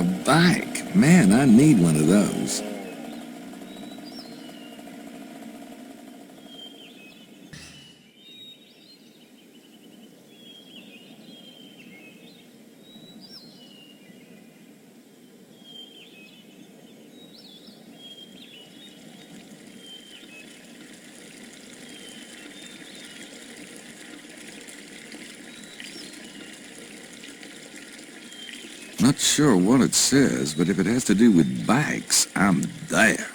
A bike? Man, I need one of those. Not sure what it says, but if it has to do with bikes, I'm there.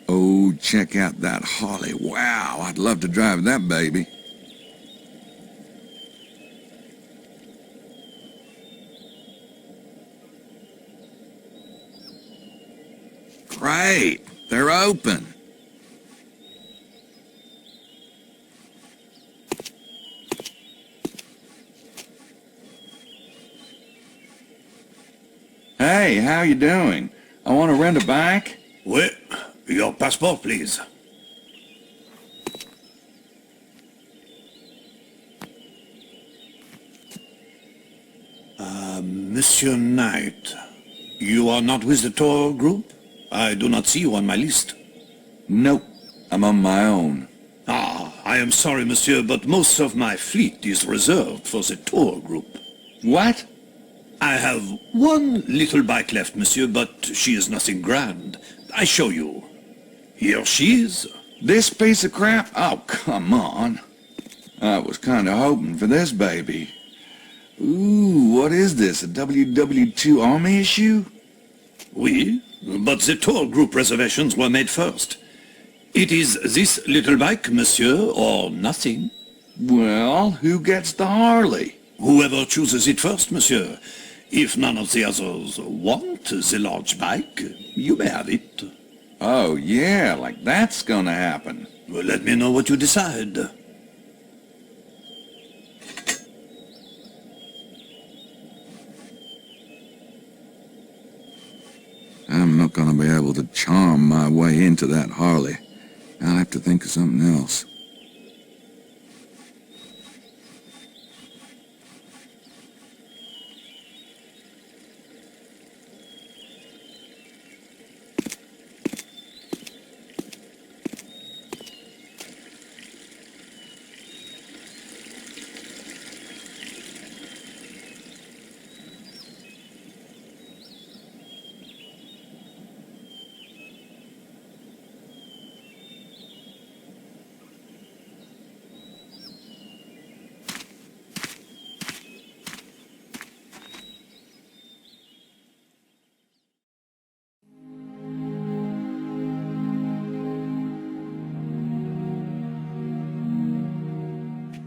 Oh, check out that Harley. Wow, I'd love to drive that baby. Great, they're open. Hey, how you doing? I want to rent a bike. Oui, your passport, please. Monsieur Knight, you are not with the tour group? I do not see you on my list. Nope, I'm on my own. Ah, I am sorry, monsieur, but most of my fleet is reserved for the tour group. What? I have one little bike left, monsieur, but she is nothing grand. I show you. Here she is. This piece of crap? Oh, come on. I was kind of hoping for this baby. Ooh, what is this, a WW2 Army issue? Oui, but the tour group reservations were made first. It is this little bike, monsieur, or nothing. Well, who gets the Harley? Whoever chooses it first, monsieur. If none of the others want the large bike, you may have it. Oh, yeah, like that's gonna happen. Well, let me know what you decide. I'm not gonna be able to charm my way into that Harley. I'll have to think of something else.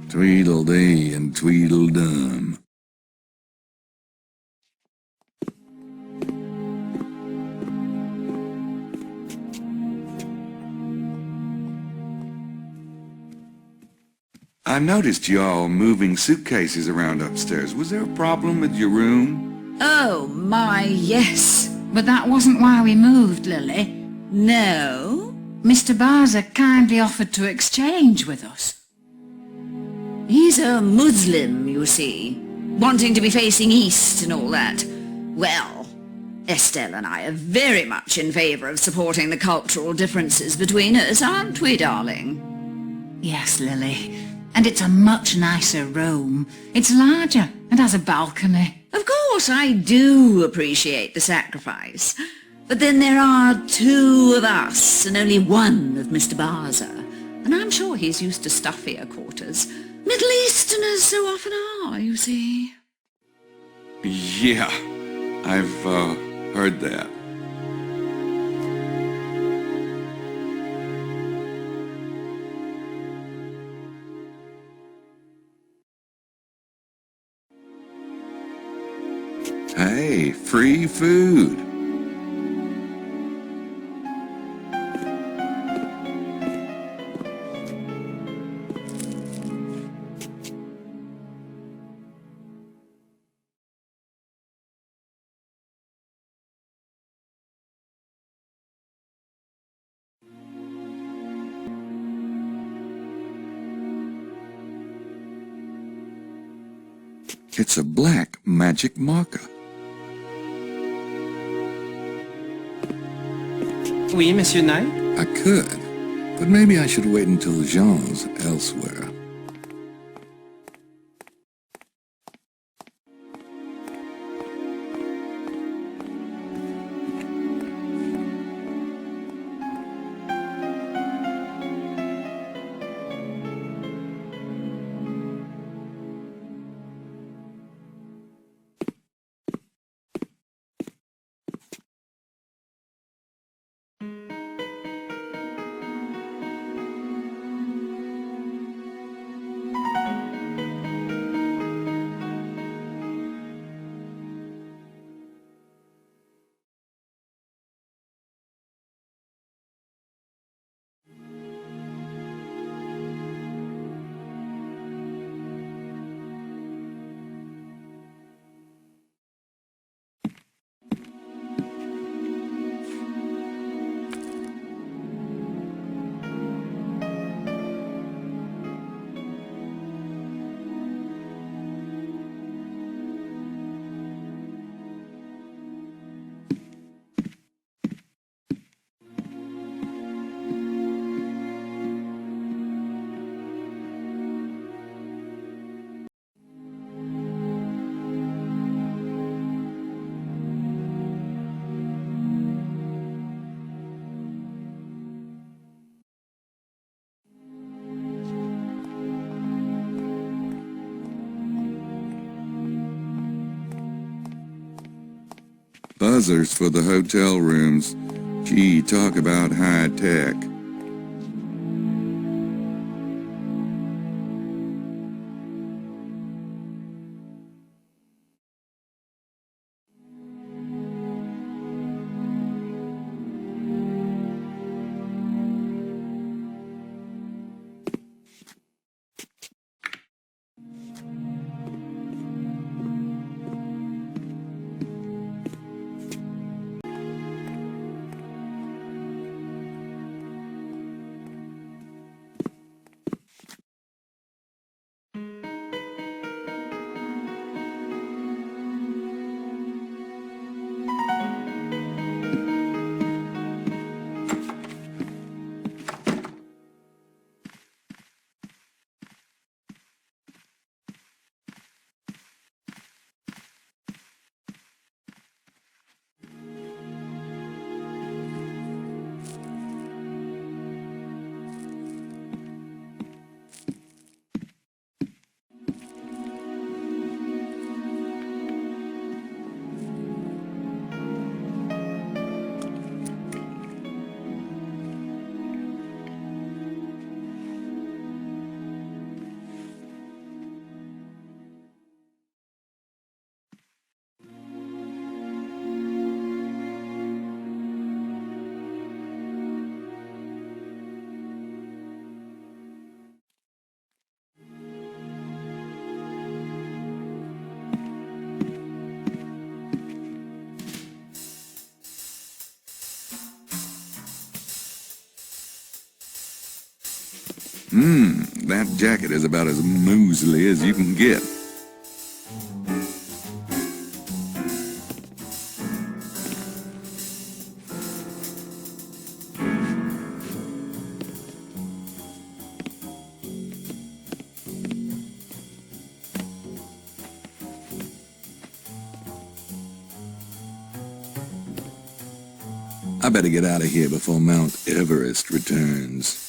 Tweedledee and Tweedledum. I noticed y'all moving suitcases around upstairs. Was there a problem with your room? Oh, my, yes. But that wasn't why we moved, Lily. No? Mr. Barza kindly offered to exchange with us. He's a Muslim, you see, wanting to be facing east and all that. Well, Estelle and I are very much in favour of supporting the cultural differences between us, aren't we, darling? Yes, Lily. And it's a much nicer room. It's larger and has a balcony. Of course, I do appreciate the sacrifice. But then there are two of us and only one of Mr. Barza. And I'm sure he's used to stuffier quarters. Middle Easterners so often are, you see. Yeah, I've heard that. Hey, free food. It's a black magic marker. Oui, Monsieur Knight? I could, but maybe I should wait until Jean's elsewhere. Buzzers for the hotel rooms. Gee, talk about high tech. That jacket is about as moozly as you can get. I better get out of here before Mount Everest returns.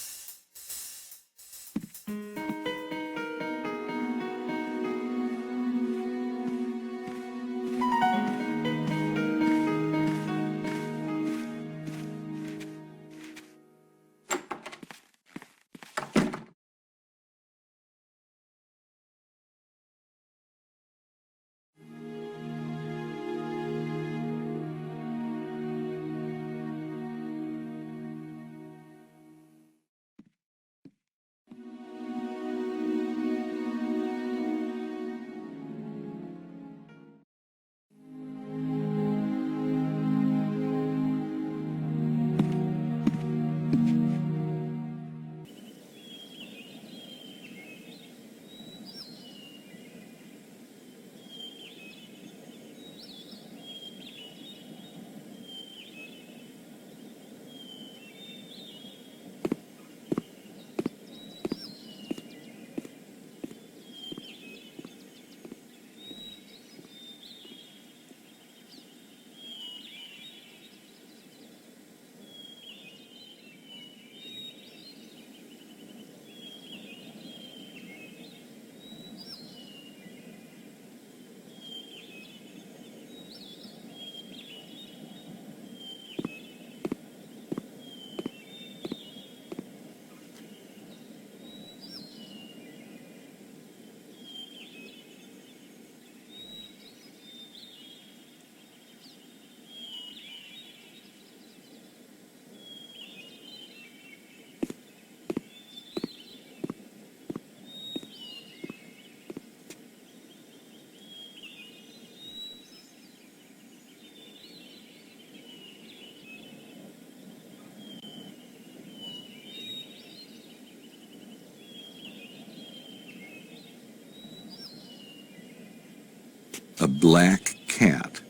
A black cat.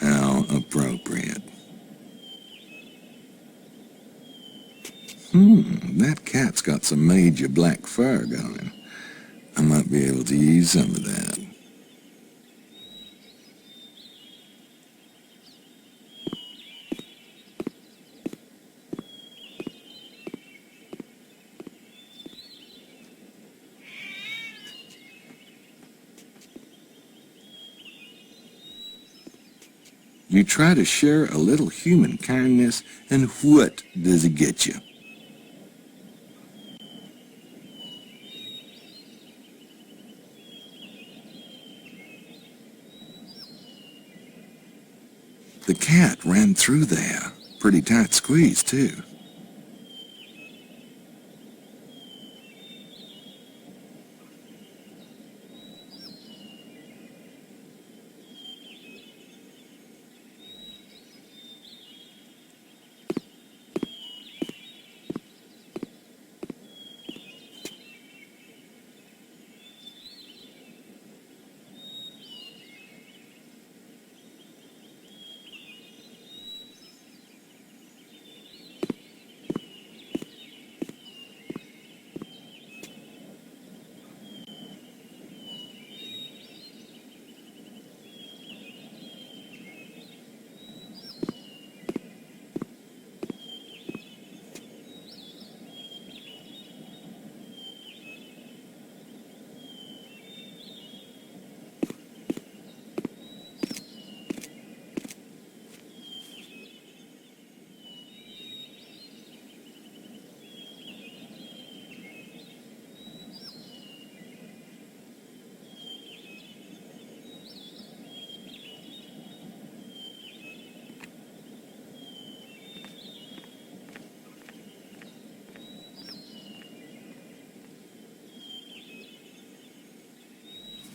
How appropriate. That cat's got some major black fur going. I might be able to use some of that. You try to share a little human kindness, and what does it get you? The cat ran through there. Pretty tight squeeze, too.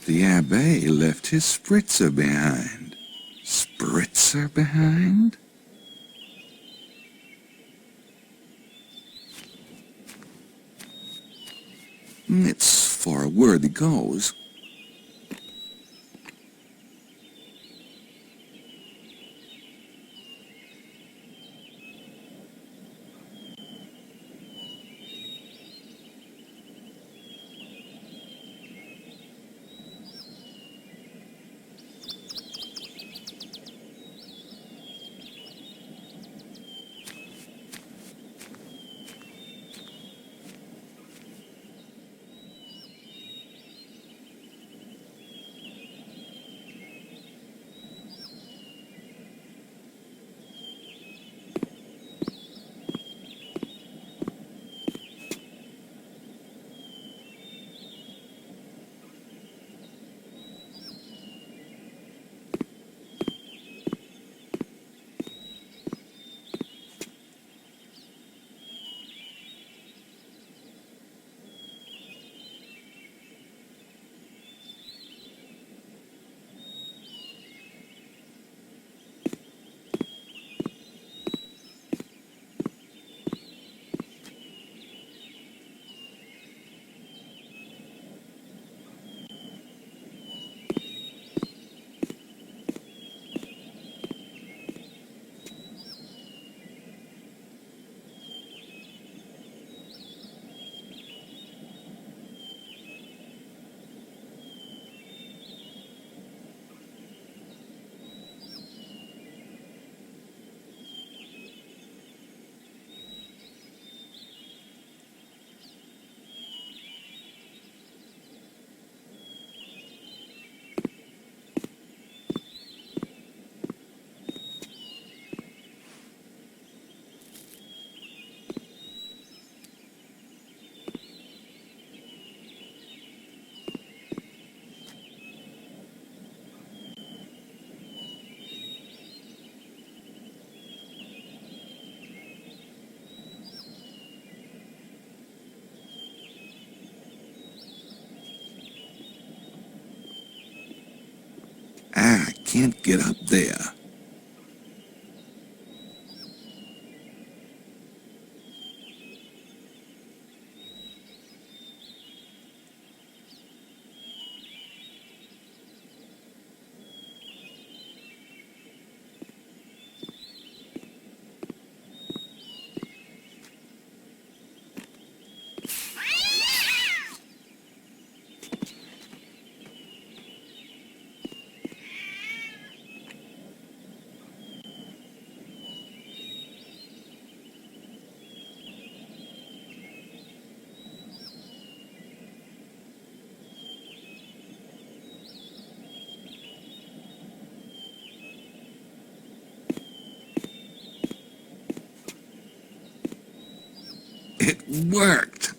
The Abbé left his spritzer behind. Spritzer behind? It's for a worthy cause. I can't get up there. It worked!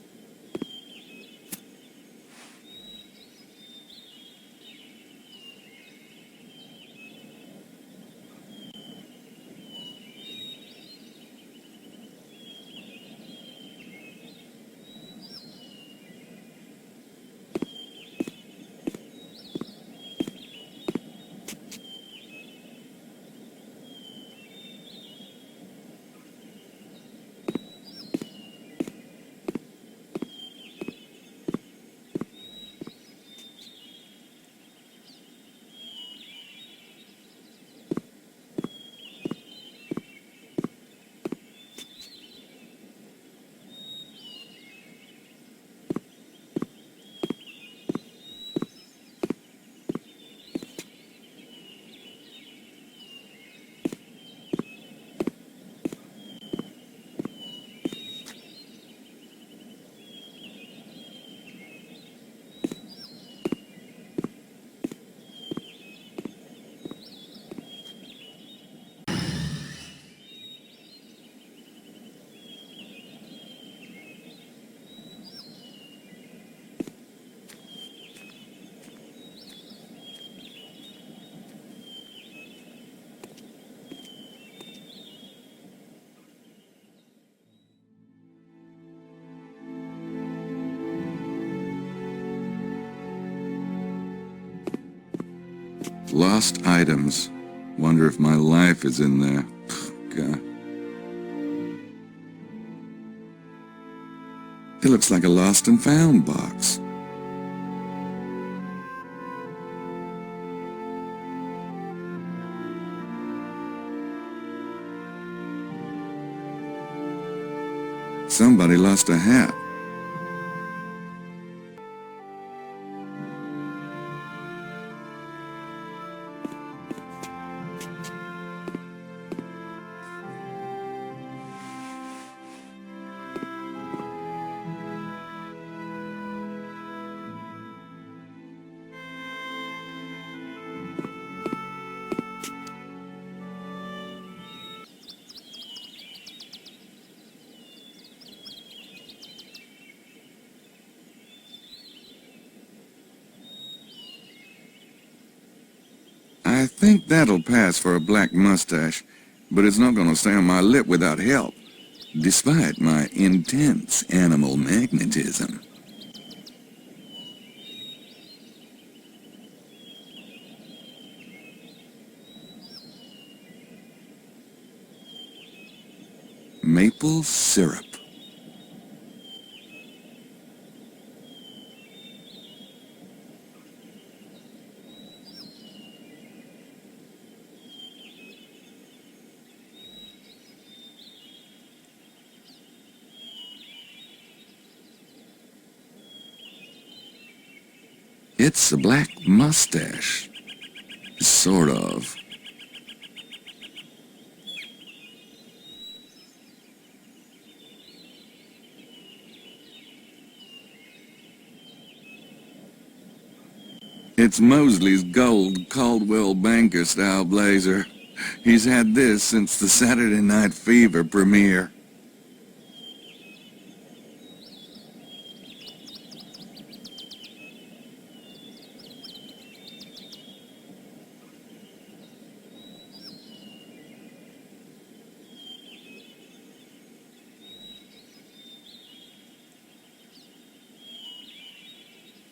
Lost items. Wonder if my life is in there. God. It looks like a lost and found box. Somebody lost a hat. I think that'll pass for a black mustache, but it's not gonna stay on my lip without help, despite my intense animal magnetism. Maple syrup. It's a black mustache. Sort of. It's Mosley's gold Caldwell Banker style blazer. He's had this since the Saturday Night Fever premiere.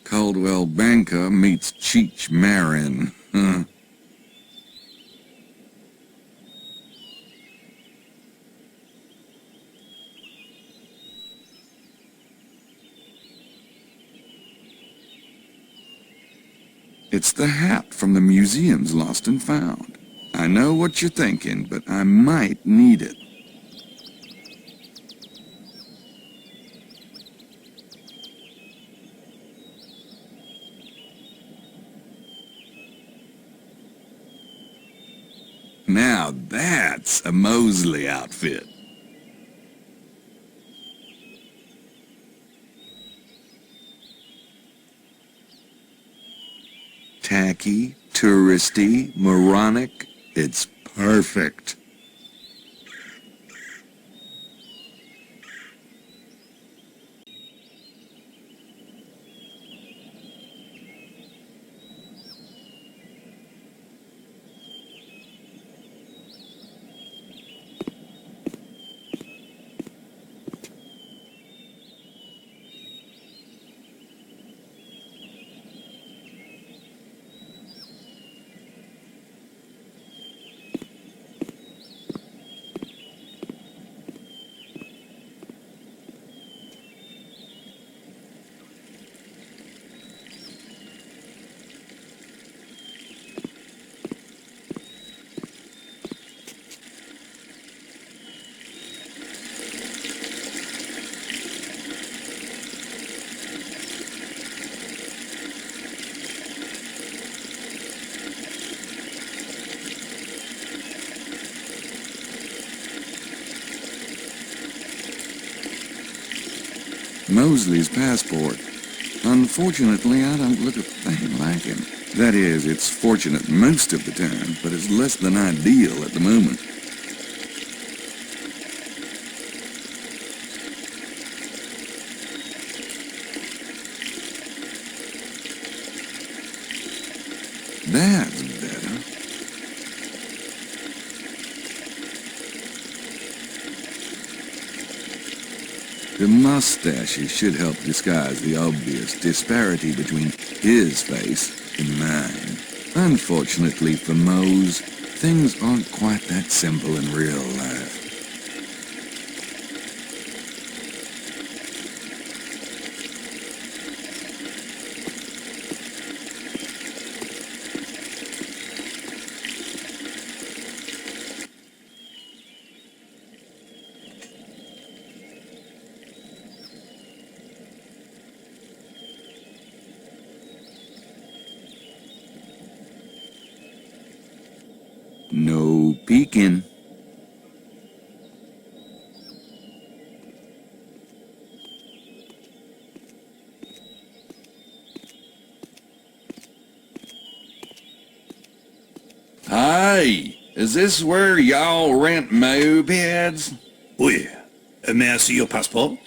Caldwell Banker meets Cheech Marin. Huh. It's the hat from the museum's Lost and Found. I know what you're thinking, but I might need it. Now that's a Mosley outfit. Tacky, touristy, moronic, it's perfect. Mosley's passport. Unfortunately, I don't look a thing like him. That is, it's fortunate most of the time, but it's less than ideal at the moment. That's better. The mustaches should help disguise the obvious disparity between his face and mine. Unfortunately for Mose, things aren't quite that simple in real life. No peeking. Hey, is this where y'all rent mopeds? Oui. May I see your passport?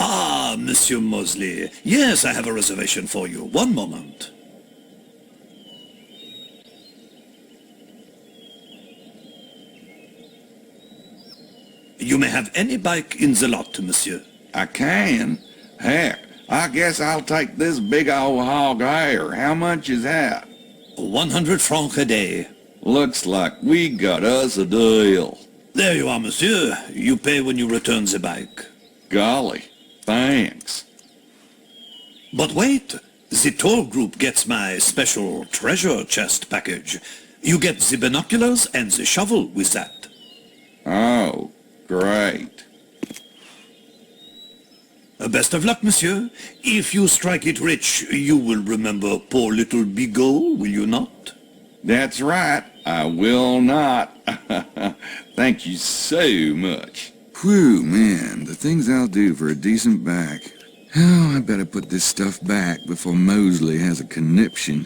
Ah, Monsieur Mosley. Yes, I have a reservation for you. One moment. You may have any bike in the lot, monsieur. I can. Heck, I guess I'll take this big old hog here. How much is that? 100 francs a day. Looks like we got us a deal. There you are, monsieur. You pay when you return the bike. Golly, thanks. But wait, the tour group gets my special treasure chest package. You get the binoculars and the shovel with that. Oh, great. Best of luck, monsieur. If you strike it rich, you will remember poor little Bigot, will you not? That's right, I will not. Thank you so much. Whew, man, the things I'll do for a decent back. Oh, I better put this stuff back before Mosley has a conniption.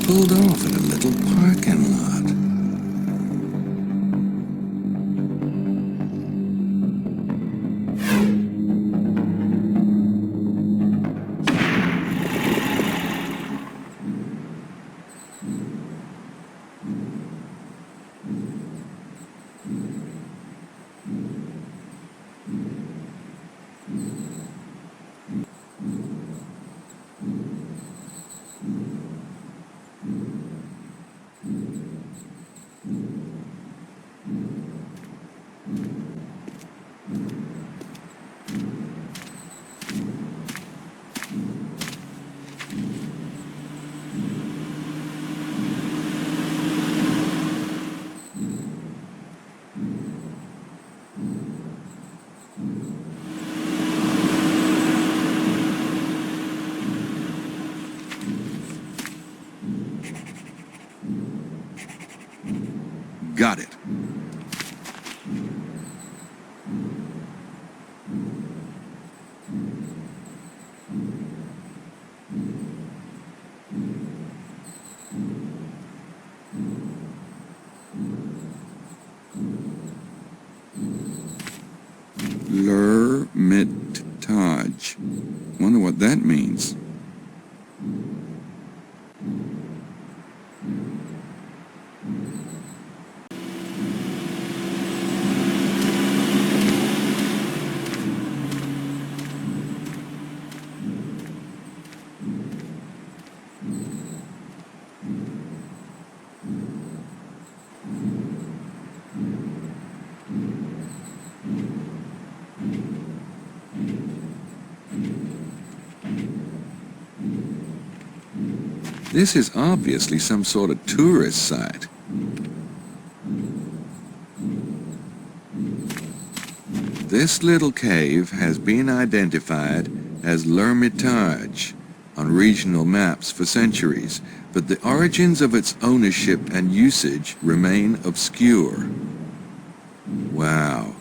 Pulled off at a little parking lot. Got it. L'Ermitage. Wonder what that means. This is obviously some sort of tourist site. This little cave has been identified as L'Ermitage on regional maps for centuries, but the origins of its ownership and usage remain obscure. Wow,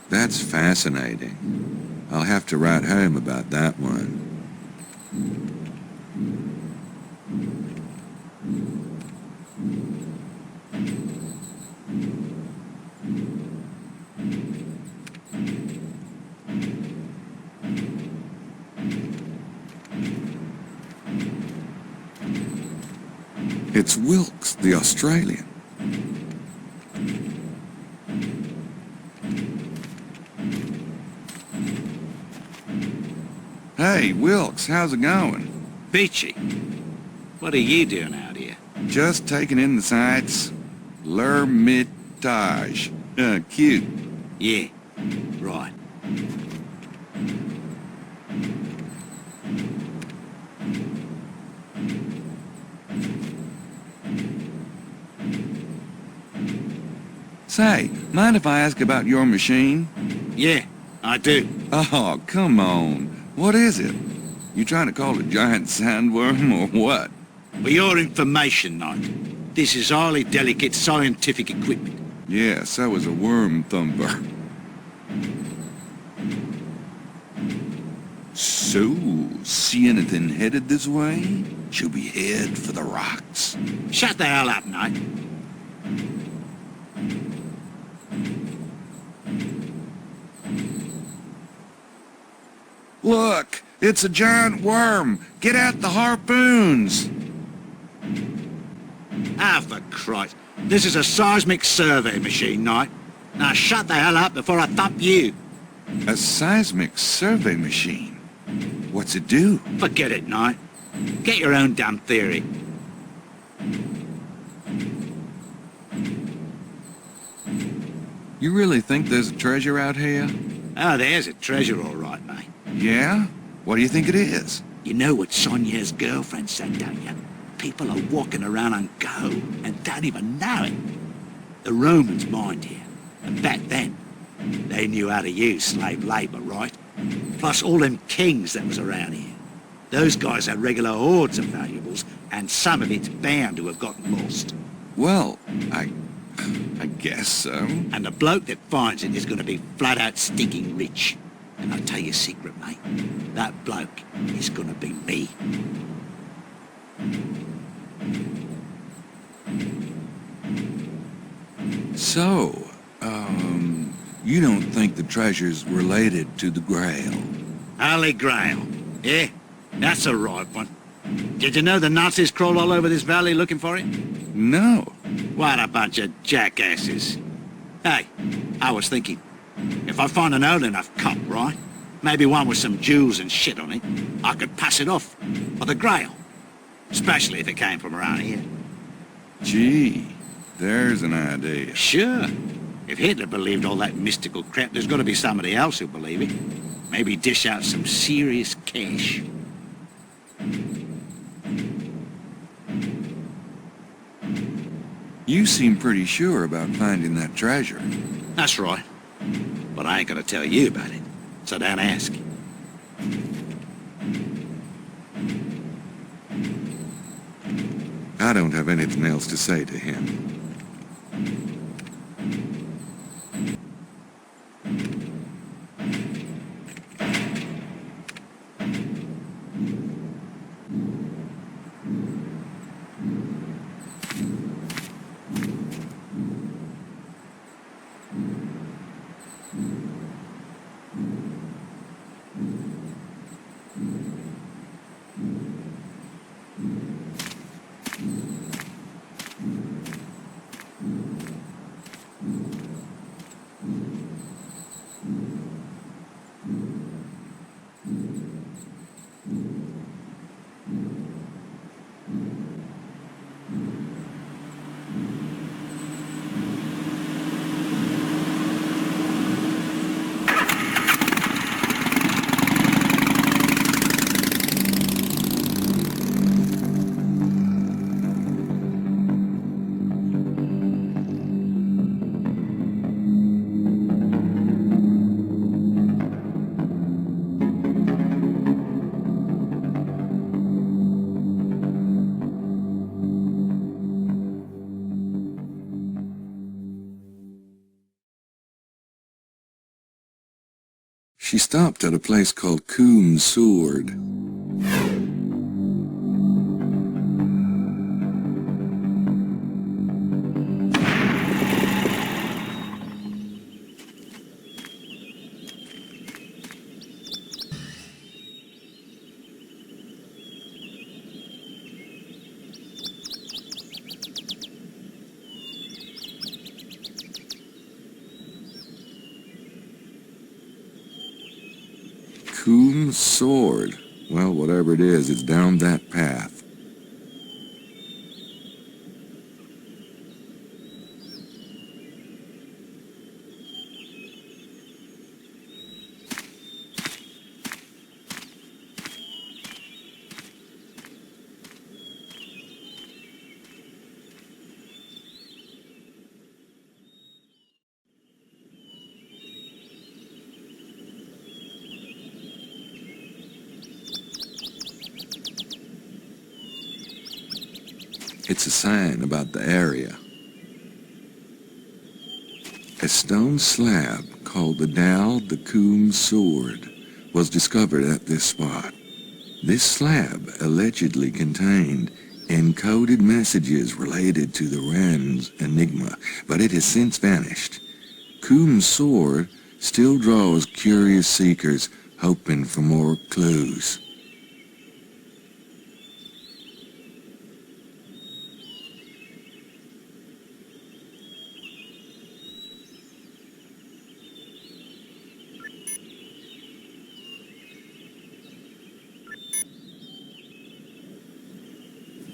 that's fascinating. I'll have to write home about that one. It's Wilkes, the Australian. Hey, Wilkes, how's it going? Peachy. What are you doing out here? Just taking in the sights. L'Ermitage. Cute. Yeah, right. Say, mind if I ask about your machine? Yeah, I do. Oh, come on. What is it? You trying to call it a giant sandworm or what? For your information, Knight, this is highly delicate scientific equipment. Yeah, so is a worm thumper. So, see anything headed this way? Should we head for the rocks? Shut the hell up, Knight. Look, it's a giant worm. Get out the harpoons. Ah, for Christ. This is a seismic survey machine, Knight. Now shut the hell up before I thump you. A seismic survey machine? What's it do? Forget it, Knight. Get your own damn theory. You really think there's a treasure out here? Oh, there's a treasure all right, mate. Yeah? What do you think it is? You know what Saunière's girlfriend said, don't you? People are walking around on go and don't even know it. The Romans mined here, and back then, they knew how to use slave labour, right? Plus all them kings that was around here. Those guys had regular hordes of valuables, and some of it's bound to have gotten lost. Well, I guess so. And the bloke that finds it is going to be flat out stinking rich. And I'll tell you a secret, mate. That bloke is going to be me. So, you don't think the treasure's related to the Grail? Holy Grail. Yeah, that's a right one. Did you know the Nazis crawled all over this valley looking for it? No. What a bunch of jackasses. Hey, I was thinking, if I find an old enough cup, right? Maybe one with some jewels and shit on it, I could pass it off for the Grail. Especially if it came from around here. Gee, there's an idea. Sure. If Hitler believed all that mystical crap, there's got to be somebody else who'll believe it. Maybe dish out some serious cash. You seem pretty sure about finding that treasure. That's right. But I ain't gonna tell you about it, so don't ask. I don't have anything else to say to him. She stopped at a place called Coom's Sword. Coom's Sword. Well, whatever it is, it's down that path. It's a sign about the area. A stone slab called the Dal the Coom's Sword was discovered at this spot. This slab allegedly contained encoded messages related to the Wren's enigma, but it has since vanished. Coom's Sword still draws curious seekers hoping for more clues.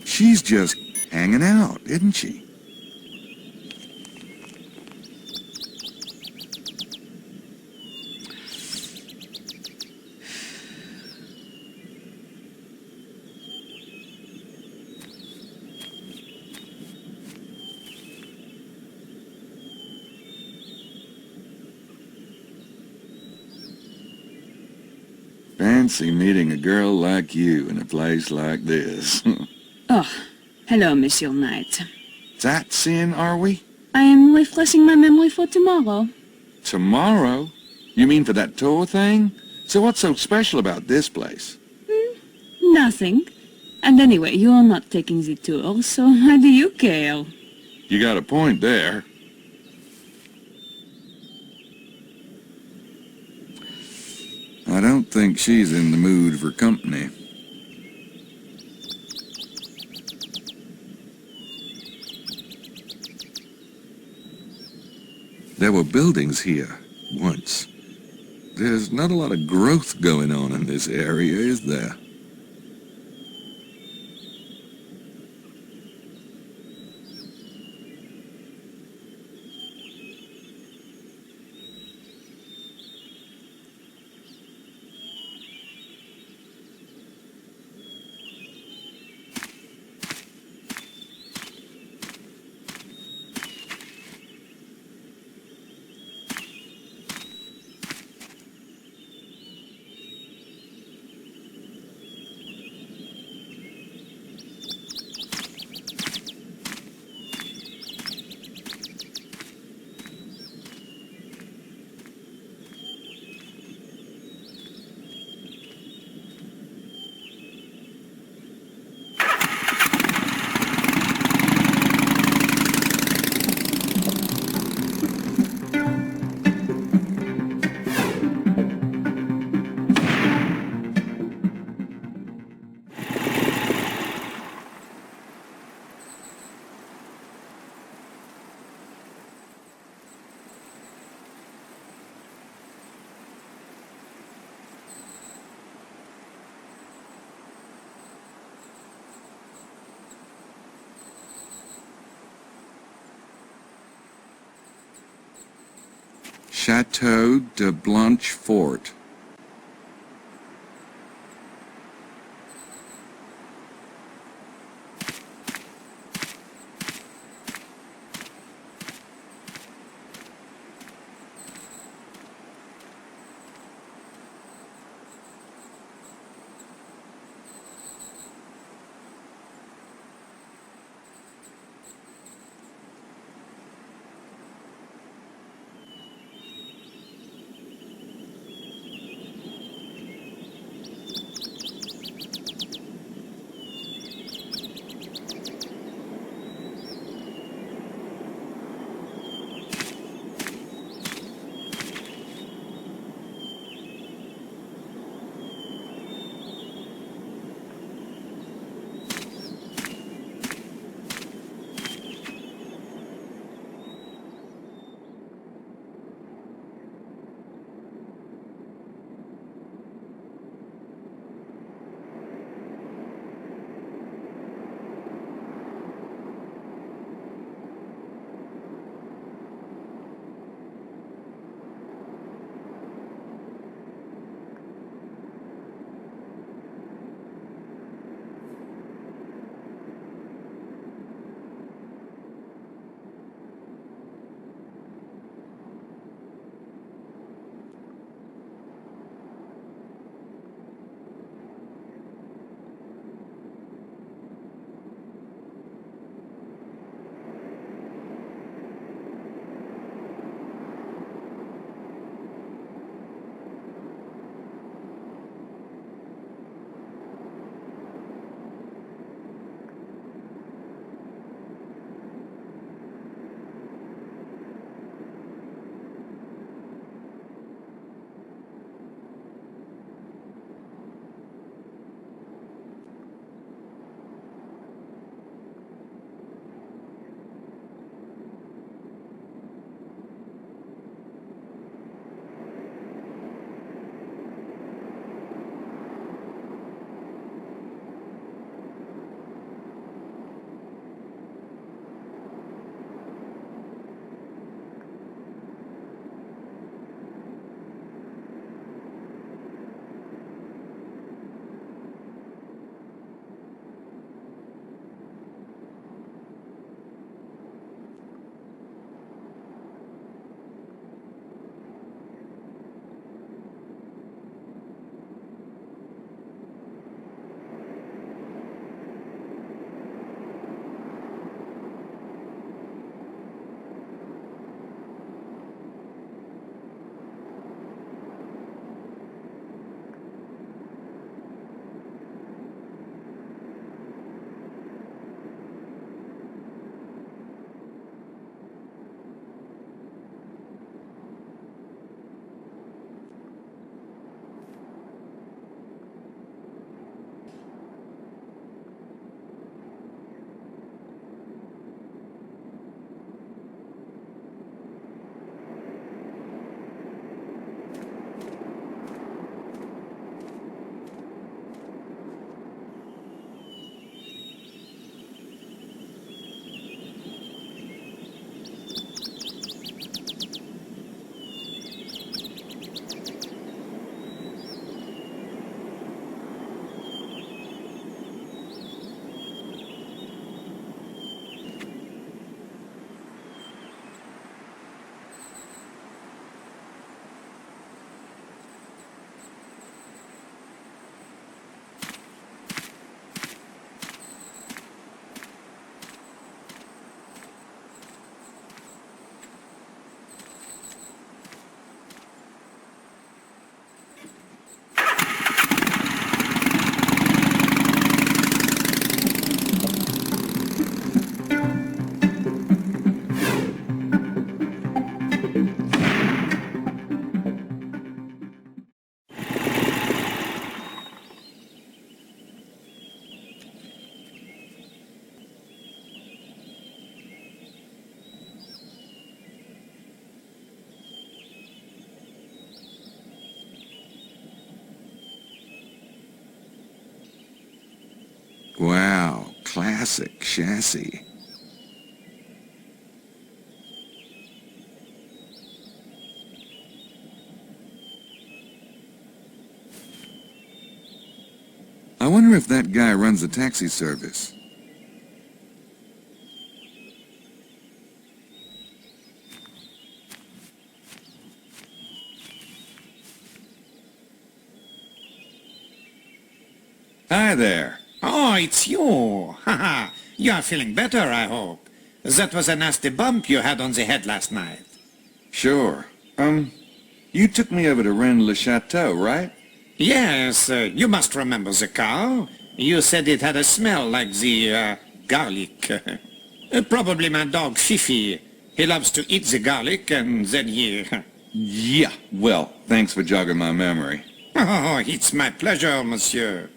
She's just hanging out, isn't she? Fancy meeting a girl like you in a place like this. Oh, hello, Monsieur Knight. Sightseeing, are we? I am refreshing my memory for tomorrow. Tomorrow? You mean for that tour thing? So what's so special about this place? Nothing. And anyway, you are not taking the tour, so why do you care? You got a point there. I don't think she's in the mood for company. There were buildings here, once. There's not a lot of growth going on in this area, is there? Chateau de Blanchefort. classic chassis. I wonder if that guy runs the taxi service. Hi there. Oh, it's you. Haha. You are feeling better, I hope. That was a nasty bump you had on the head last night. Sure. You took me over to Rennes-le-Château, right? Yes, you must remember the car. You said it had a smell like the, garlic. Probably my dog Fifi. He loves to eat the garlic and then he... Yeah. Well, thanks for jogging my memory. Oh, it's my pleasure, monsieur.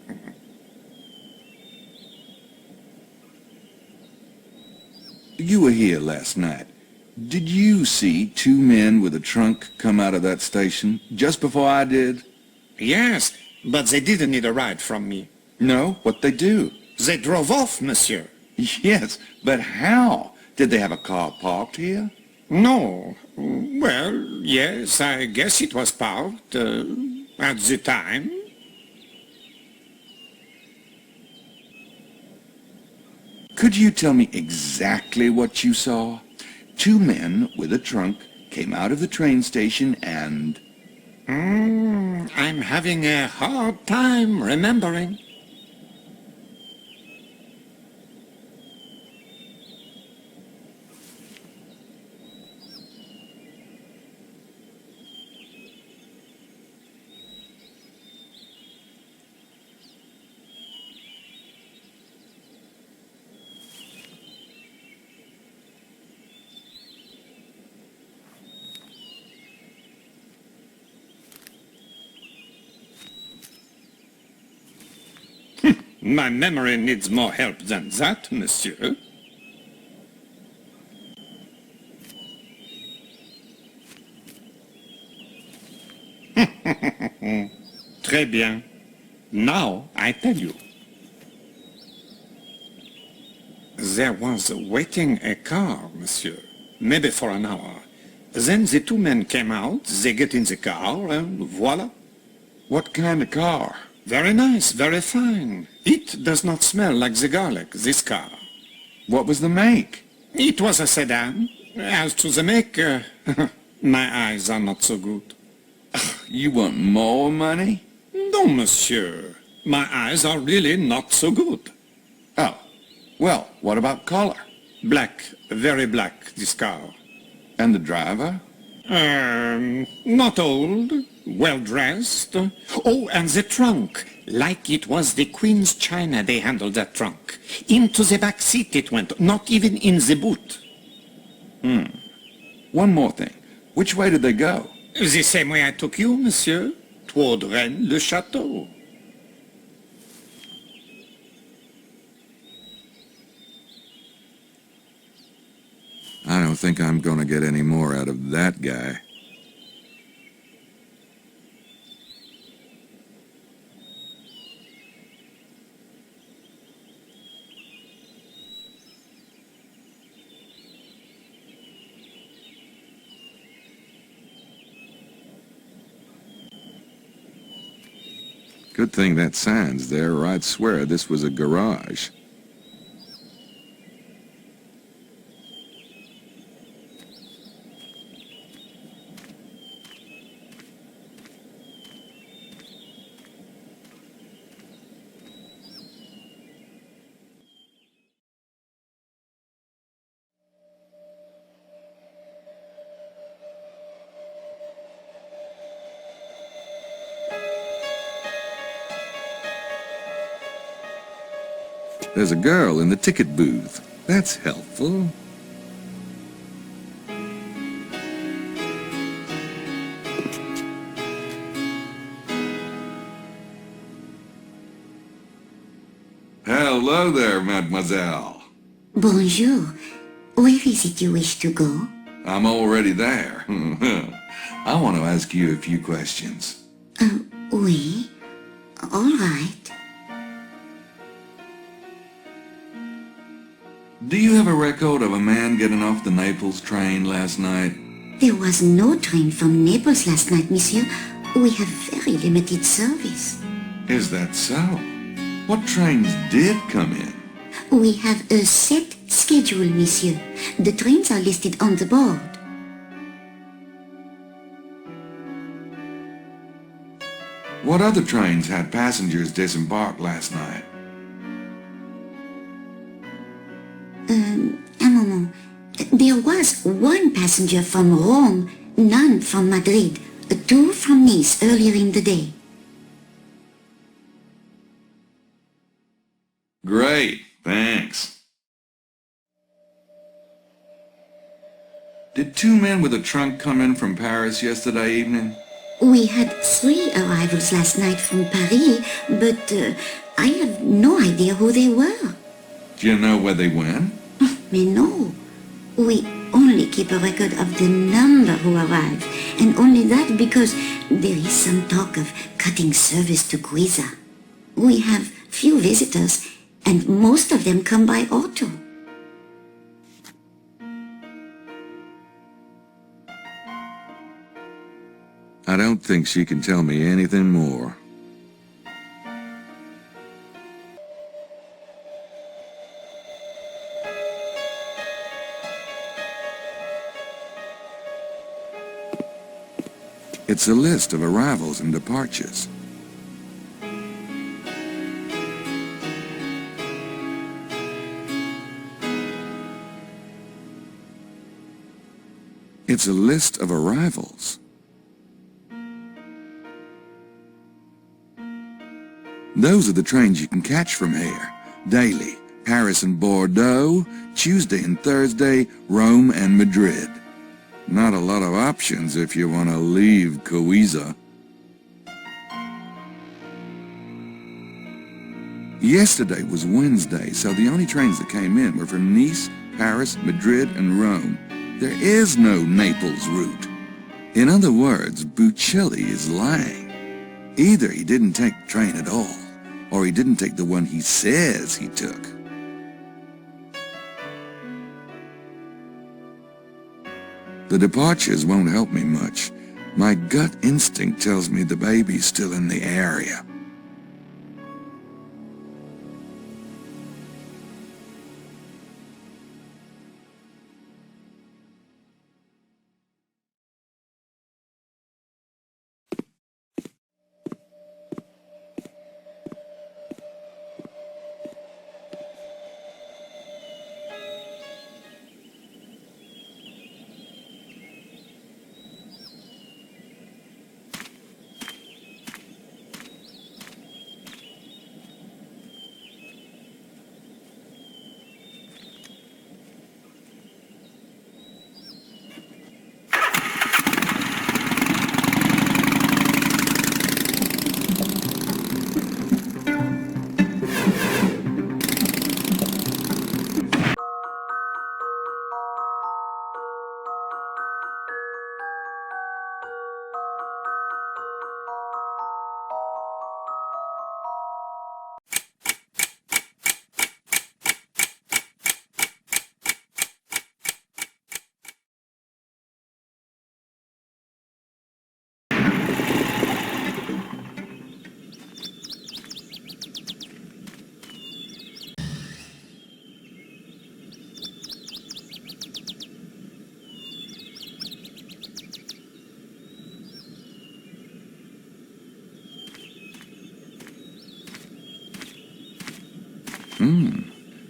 You were here last night. Did you see two men with a trunk come out of that station just before I did? Yes, but they didn't need a ride from me. No? What'd they do? They drove off, monsieur. Yes, but how? Did they have a car parked here? No. Well, yes, I guess it was parked at the time. Could you tell me exactly what you saw? Two men with a trunk came out of the train station and... I'm having a hard time remembering. My memory needs more help than that, monsieur. Très bien. Now I tell you. There was waiting a car, monsieur. Maybe for an hour. Then the two men came out, they get in the car, and voila. What kind of car? Very nice, very fine. It does not smell like the garlic, this car. What was the make? It was a sedan. As to the make, my eyes are not so good. You want more money? No, monsieur. My eyes are really not so good. Oh, well, what about color? Black, very black, this car. And the driver? Not old, well-dressed. Oh, and the trunk. Like it was the Queen's china they handled that trunk. Into the back seat it went, not even in the boot. One more thing. Which way did they go? The same way I took you, monsieur, toward Rennes-le-Château. I don't think I'm gonna get any more out of that guy. Good thing that sign's there, or I'd swear this was a garage. There's a girl in the ticket booth. That's helpful. Hello there, mademoiselle. Bonjour. Where is it you wish to go? I'm already there. I want to ask you a few questions. Oui. All right. Do you have a record of a man getting off the Naples train last night? There was no train from Naples last night, monsieur. We have very limited service. Is that so? What trains did come in? We have a set schedule, monsieur. The trains are listed on the board. What other trains had passengers disembark last night? A moment. There was one passenger from Rome, none from Madrid, two from Nice earlier in the day. Great, thanks. Did two men with a trunk come in from Paris yesterday evening? We had 3 arrivals last night from Paris, but I have no idea who they were. Do you know where they went? Mais no. We only keep a record of the number who arrived, and only that because there is some talk of cutting service to Guisa. We have few visitors, and most of them come by auto. I don't think she can tell me anything more. It's a list of arrivals and departures. It's a list of arrivals. Those are the trains you can catch from here. Daily, Paris and Bordeaux, Tuesday and Thursday, Rome and Madrid. Not a lot of options if you want to leave Guisa. Yesterday was Wednesday, so the only trains that came in were from Nice, Paris, Madrid, and Rome. There is no Naples route. In other words, Buccelli is lying. Either he didn't take the train at all, or he didn't take the one he says he took. The departures won't help me much. My gut instinct tells me the baby's still in the area.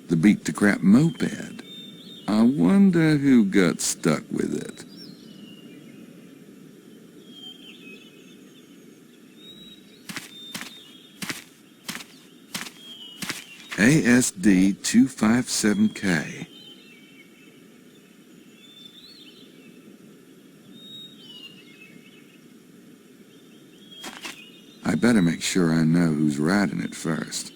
The beat-to-crap moped. I wonder who got stuck with it. ASD 257K. I better make sure I know who's riding it first.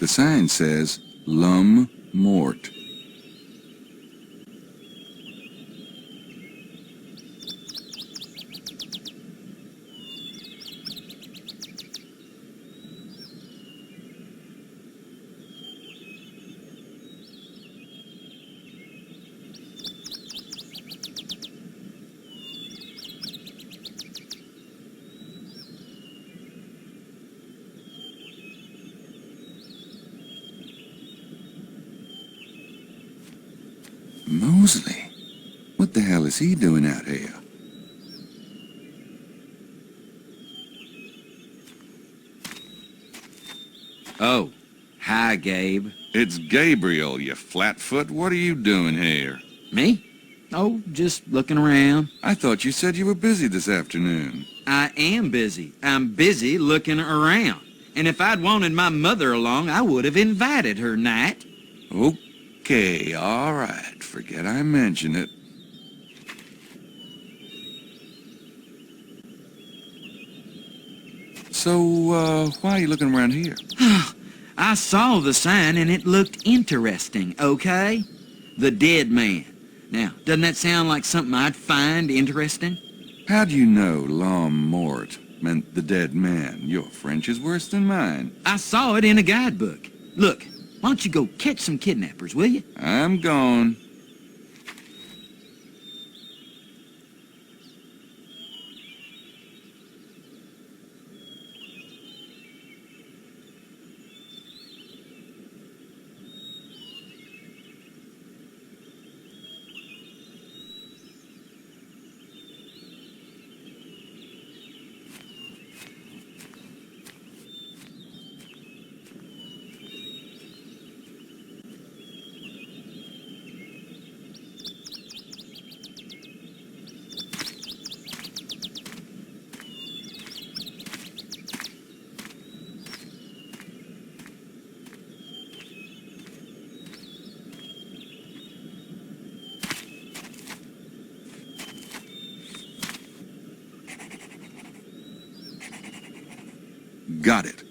The sign says, L'Homme Mort. Mosley? What the hell is he doing out here? Oh, hi, Gabe. It's Gabriel, you flatfoot. What are you doing here? Me? Oh, just looking around. I thought you said you were busy this afternoon. I am busy. I'm busy looking around. And if I'd wanted my mother along, I would have invited her, Knight. Okay, all right. Forget I mentioned it. So, why are you looking around here? I saw the sign and it looked interesting, okay? The Dead Man. Now, doesn't that sound like something I'd find interesting? How do you know l'homme mort meant the dead man? Your French is worse than mine. I saw it in a guidebook. Look, why don't you go catch some kidnappers, will you? I'm gone. Got it.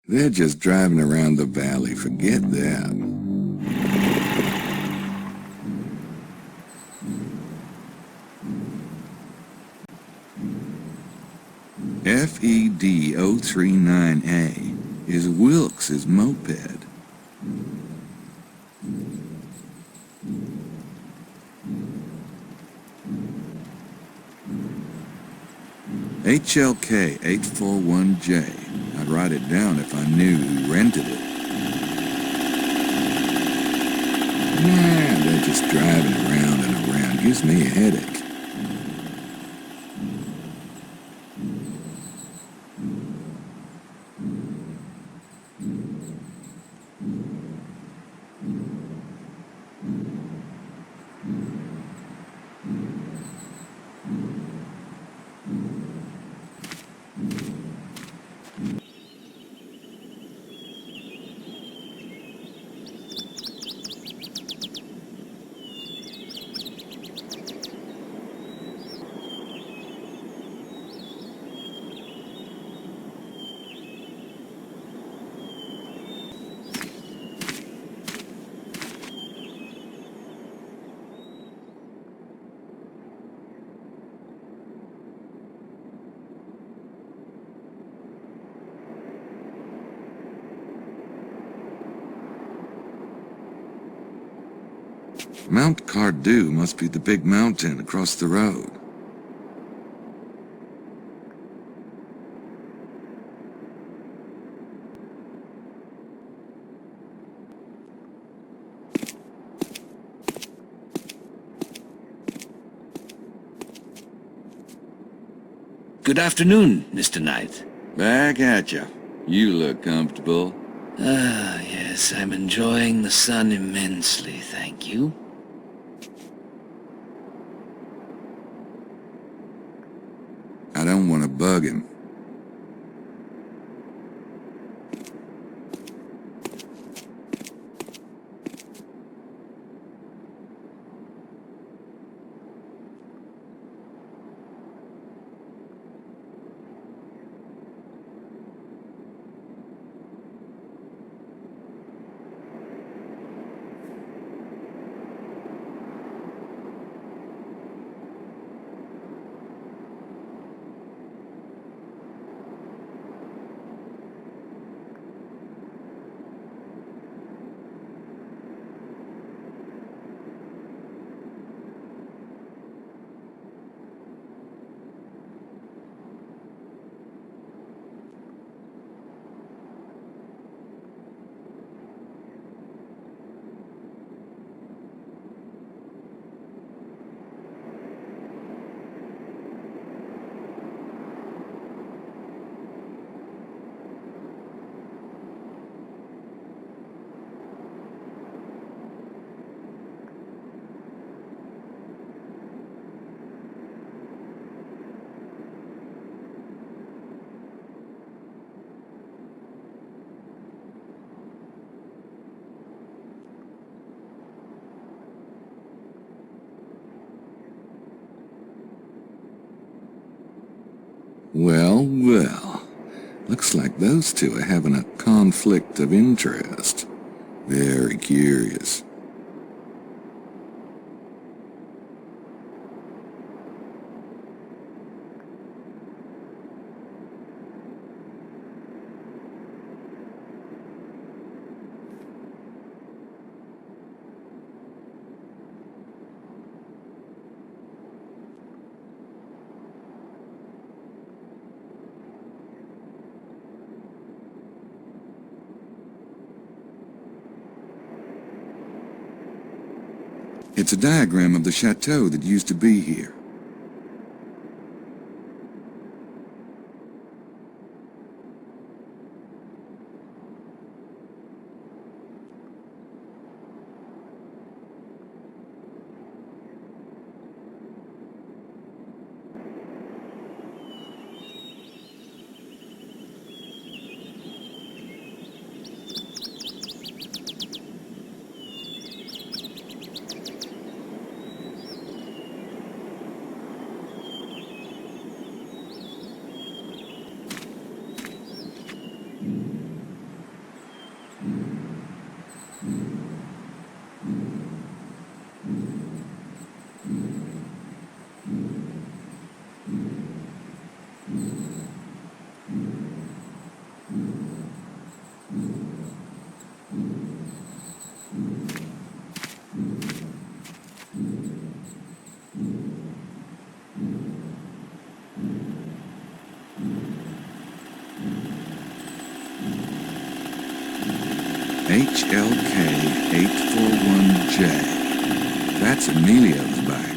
They're just driving around the valley. Forget that. FED039A is Wilkes's moped. HLK 841J. I'd write it down if I knew who rented it. Nah, they're just driving around and around. Gives me a headache. Mount Cardew must be the big mountain across the road. Good afternoon, Mr. Knight. Back at ya. You look comfortable. Ah, yes, I'm enjoying the sun immensely, thank you. I don't want to bug him. Well, well. Looks like those two are having a conflict of interest. Very curious. It's a diagram of the chateau that used to be here. HLK 841J. That's Emilio's bike.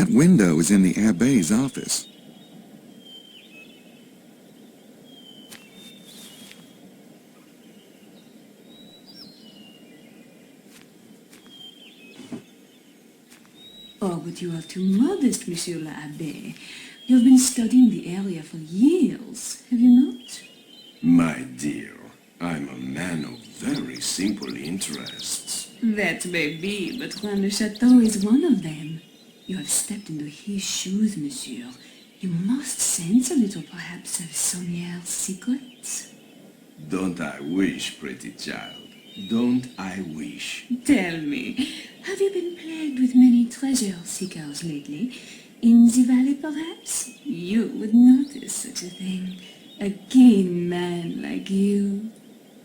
That window is in the Abbe's office. Oh, but you are too modest, Monsieur l'Abbé. You have been studying the area for years, have you not? My dear, I'm a man of very simple interests. That may be, but Rennes-le-Château is one of them. You have stepped into his shoes, monsieur. You must sense a little, perhaps, of Sauniere's secrets. Don't I wish, pretty child? Don't I wish? Tell me, have you been plagued with many treasure seekers lately? In the valley, perhaps? You would notice such a thing. A keen man like you.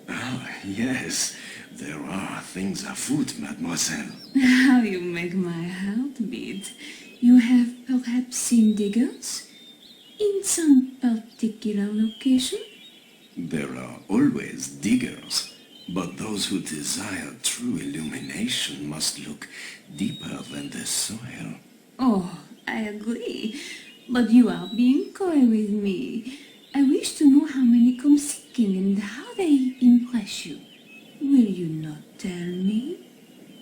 Ah, yes. There are things afoot, mademoiselle. How you make my heart beat. You have perhaps seen diggers? In some particular location? There are always diggers, but those who desire true illumination must look deeper than the soil. Oh, I agree. But you are being coy with me. I wish to know how many come seeking and how they impress you. Will you not tell me?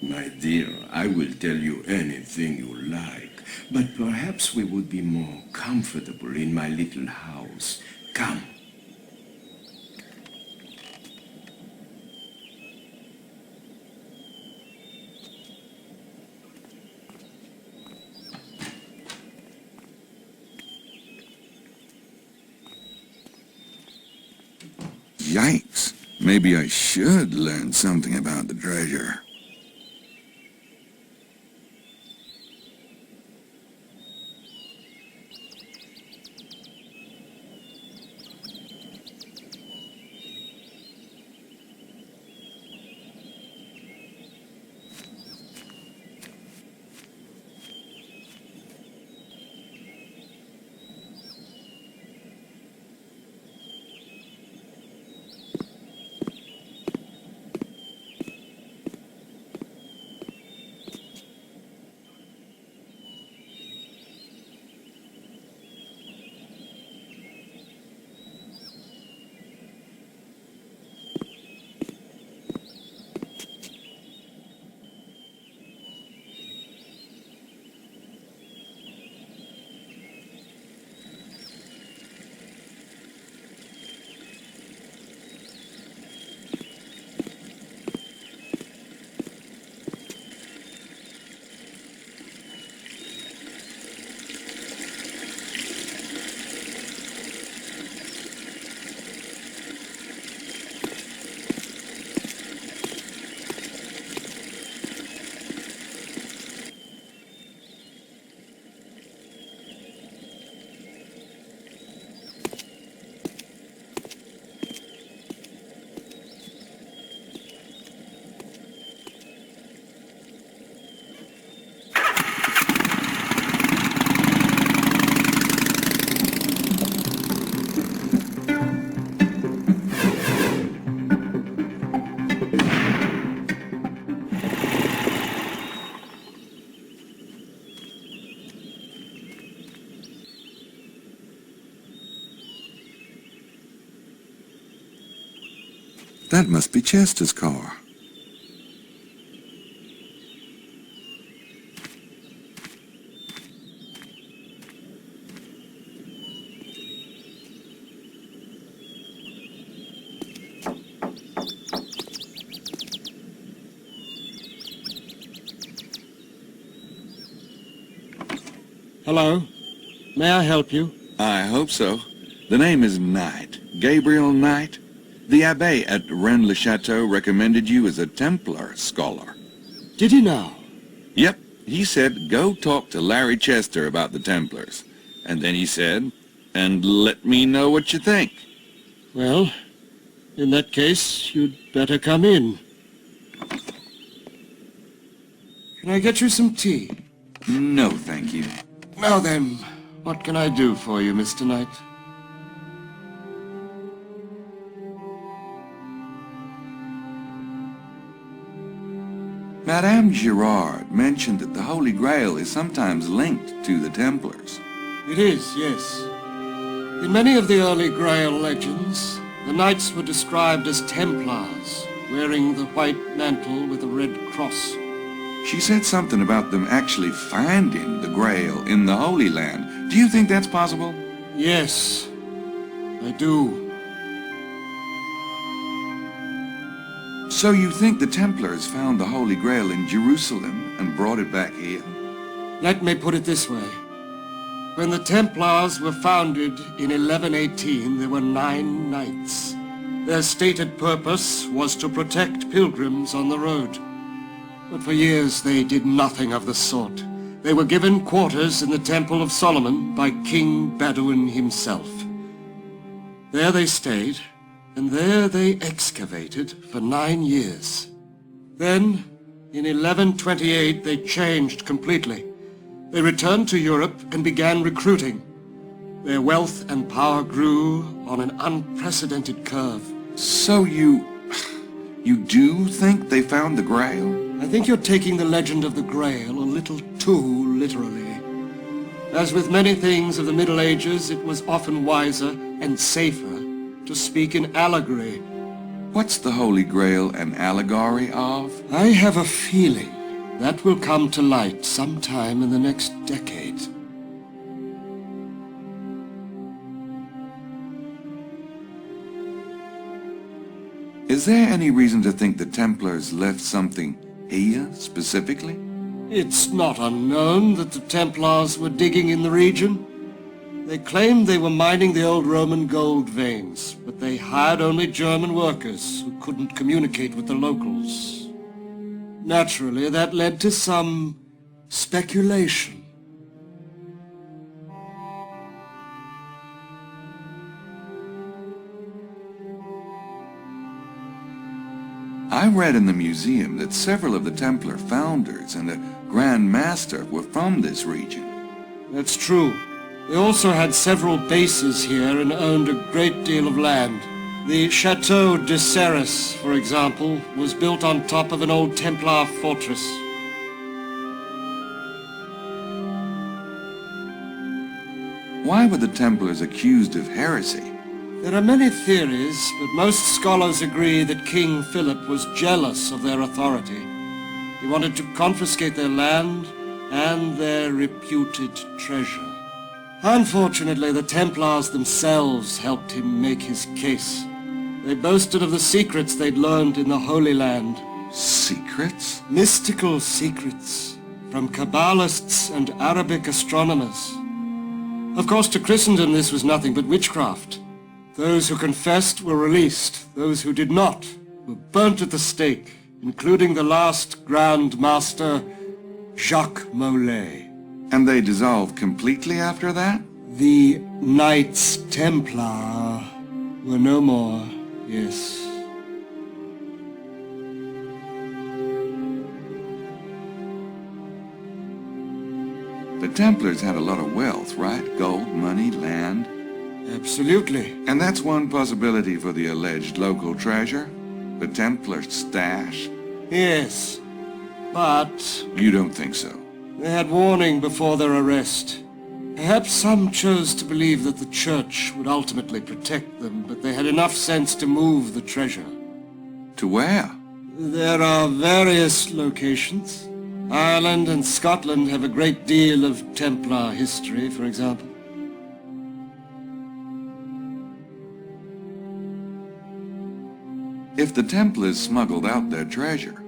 My dear, I will tell you anything you like, but perhaps we would be more comfortable in my little house. Come. Yikes. Maybe I should learn something about the treasure. That must be Chester's car. Hello. May I help you? I hope so. The name is Knight. Gabriel Knight. The Abbé at Rennes-le-Château recommended you as a Templar scholar. Did he now? Yep. He said, go talk to Larry Chester about the Templars. And then he said, and let me know what you think. Well, in that case, you'd better come in. Can I get you some tea? No, thank you. Now then, what can I do for you, Mr. Knight? Madame Girard mentioned that the Holy Grail is sometimes linked to the Templars. It is, yes. In many of the early Grail legends, the knights were described as Templars, wearing the white mantle with a red cross. She said something about them actually finding the Grail in the Holy Land. Do you think that's possible? Yes, I do. So you think the Templars found the Holy Grail in Jerusalem and brought it back here? Let me put it this way. When the Templars were founded in 1118, there were 9 knights. Their stated purpose was to protect pilgrims on the road. But for years they did nothing of the sort. They were given quarters in the Temple of Solomon by King Bedouin himself. There they stayed, and there they excavated for 9 years. Then, in 1128, they changed completely. They returned to Europe and began recruiting. Their wealth and power grew on an unprecedented curve. So you do think they found the Grail? I think you're taking the legend of the Grail a little too literally. As with many things of the Middle Ages, it was often wiser and safer to speak in allegory. What's the Holy Grail an allegory of? I have a feeling that will come to light sometime in the next decade. Is there any reason to think the Templars left something here, specifically? It's not unknown that the Templars were digging in the region. They claimed they were mining the old Roman gold veins, but they hired only German workers who couldn't communicate with the locals. Naturally, that led to some speculation. I read in the museum that several of the Templar founders and the Grand Master were from this region. That's true. They also had several bases here and owned a great deal of land. The Chateau de Serres, for example, was built on top of an old Templar fortress. Why were the Templars accused of heresy? There are many theories, but most scholars agree that King Philip was jealous of their authority. He wanted to confiscate their land and their reputed treasure. Unfortunately, the Templars themselves helped him make his case. They boasted of the secrets they'd learned in the Holy Land. Secrets? Mystical secrets from Kabbalists and Arabic astronomers. Of course, to Christendom this was nothing but witchcraft. Those who confessed were released. Those who did not were burnt at the stake, including the last Grand Master, Jacques Molay. And they dissolved completely after that? The Knights Templar were no more, yes. The Templars had a lot of wealth, right? Gold, money, land. Absolutely. And that's one possibility for the alleged local treasure? The Templar stash? Yes, but... You don't think so? They had warning before their arrest. Perhaps some chose to believe that the Church would ultimately protect them, but they had enough sense to move the treasure. To where? There are various locations. Ireland and Scotland have a great deal of Templar history, for example. If the Templars smuggled out their treasure,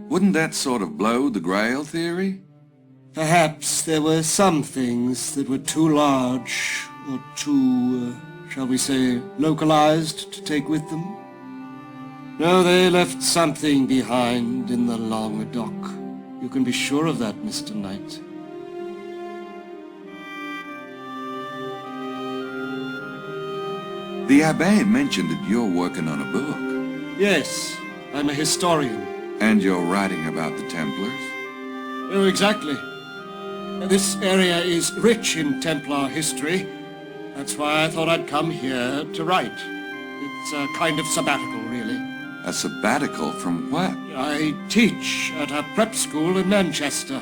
wouldn't that sort of blow the Grail theory? Perhaps there were some things that were too large or too, shall we say, localized to take with them. No, they left something behind in the Languedoc. You can be sure of that, Mr. Knight. The Abbé mentioned that you're working on a book. Yes, I'm a historian. And you're writing about the Templars? Oh, exactly. This area is rich in Templar history. That's why I thought I'd come here to write. It's a kind of sabbatical, really. A sabbatical from what? I teach at a prep school in Manchester.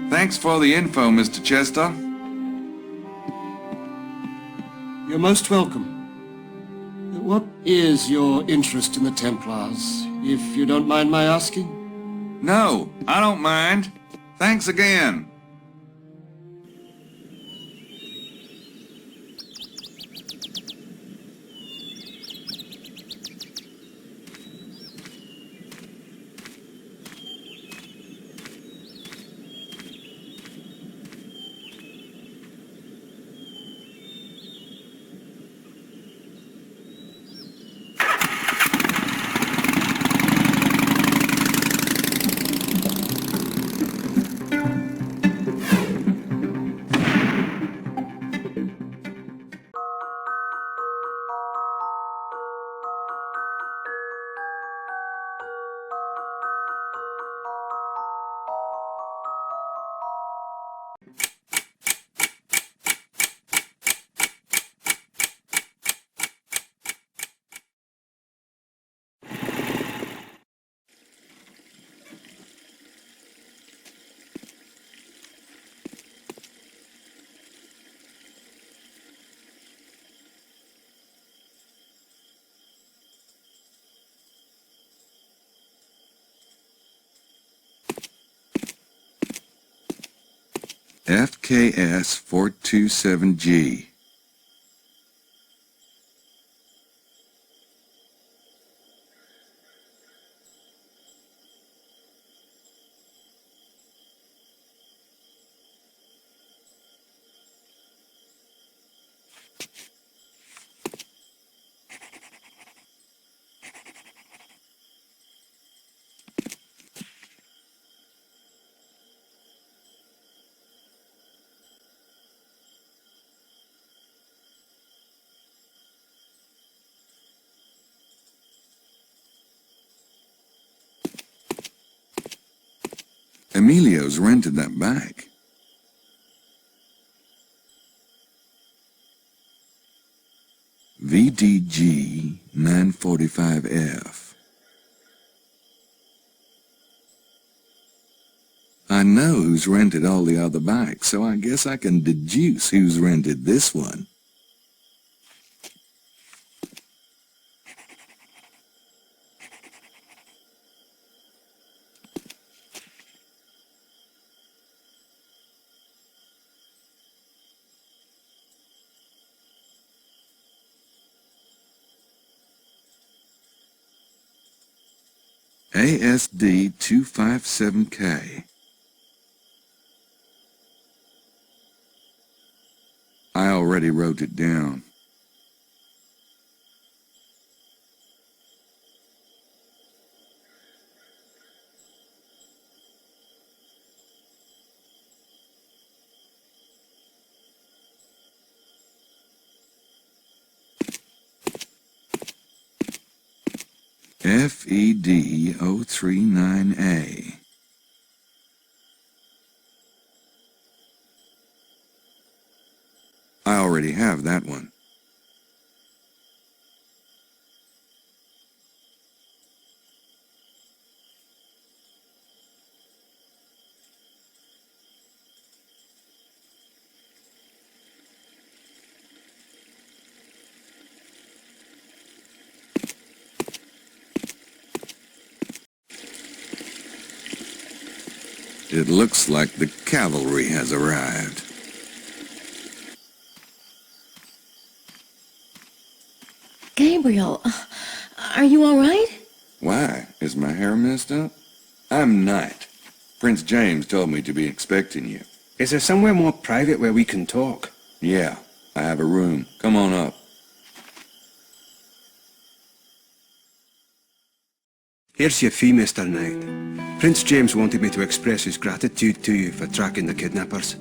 Thanks for the info, Mr. Chester. You're most welcome. What is your interest in the Templars, if you don't mind my asking? No, I don't mind. Thanks again. FKS 427G. Emilio's rented that bike. VDG 945F. I know who's rented all the other bikes, so I guess I can deduce who's rented this one. ASD 257K. I already wrote it down. FED 039A. I already have that one. It looks like the cavalry has arrived. Gabriel, are you all right? Why? Is my hair messed up? I'm Knight. Prince James told me to be expecting you. Is there somewhere more private where we can talk? Yeah, I have a room. Come on up. Here's your fee, Mr. Knight. Prince James wanted me to express his gratitude to you for tracking the kidnappers.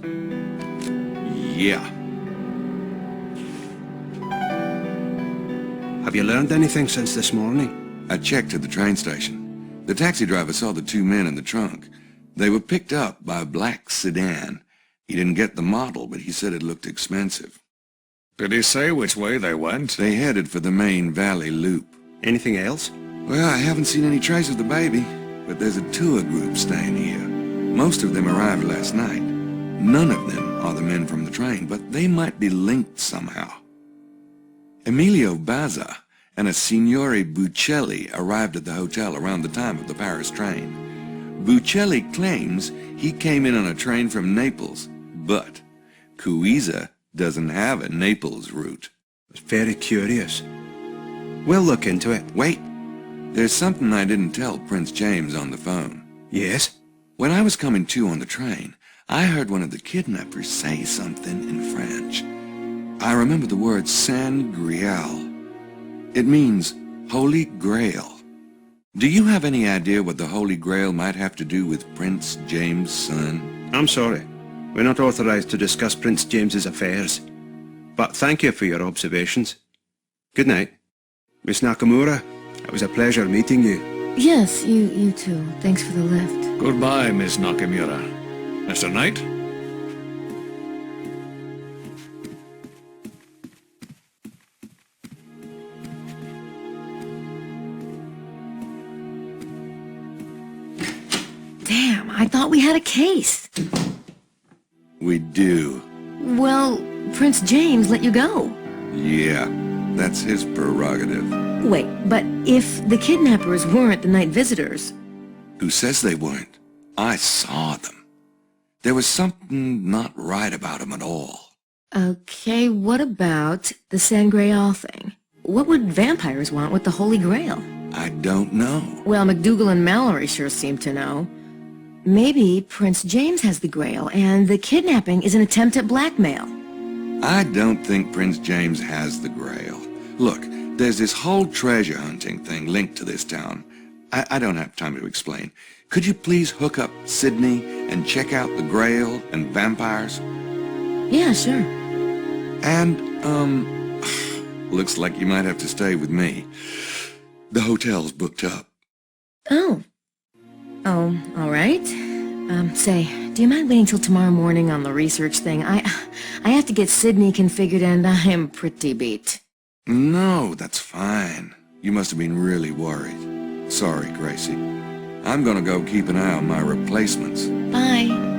Yeah. Have you learned anything since this morning? I checked at the train station. The taxi driver saw the two men in the trunk. They were picked up by a black sedan. He didn't get the model, but he said it looked expensive. Did he say which way they went? They headed for the main valley loop. Anything else? Well, I haven't seen any trace of the baby, but there's a tour group staying here. Most of them arrived last night. None of them are the men from the train, but they might be linked somehow. Emilio Bazza and a Signore Buccelli arrived at the hotel around the time of the Paris train. Buccelli claims he came in on a train from Naples, but Cuiza doesn't have a Naples route. It's very curious. We'll look into it. Wait. There's something I didn't tell Prince James on the phone. Yes? When I was coming to on the train, I heard one of the kidnappers say something in French. I remember the word San Grial. It means Holy Grail. Do you have any idea what the Holy Grail might have to do with Prince James' son? I'm sorry. We're not authorized to discuss Prince James's affairs. But thank you for your observations. Good night. Miss Nakamura, it was a pleasure meeting you. Yes, you too. Thanks for the lift. Goodbye, Miss Nakamura. Mr. Knight? Damn, I thought we had a case. We do. Well, Prince James let you go. Yeah, that's his prerogative. Wait, but if the kidnappers weren't the night visitors... Who says they weren't? I saw them. There was something not right about them at all. Okay, what about the San Grial thing? What would vampires want with the Holy Grail? I don't know. Well, McDougal and Mallory sure seem to know. Maybe Prince James has the Grail, and the kidnapping is an attempt at blackmail. I don't think Prince James has the Grail. Look, there's this whole treasure hunting thing linked to this town. I don't have time to explain. Could you please hook up Sydney and check out the Grail and vampires? Yeah, sure. And, looks like you might have to stay with me. The hotel's booked up. Oh, all right. Say, do you mind waiting till tomorrow morning on the research thing? I have to get Sydney configured and I am pretty beat. No, that's fine. You must have been really worried. Sorry, Gracie. I'm gonna go keep an eye on my replacements. Bye.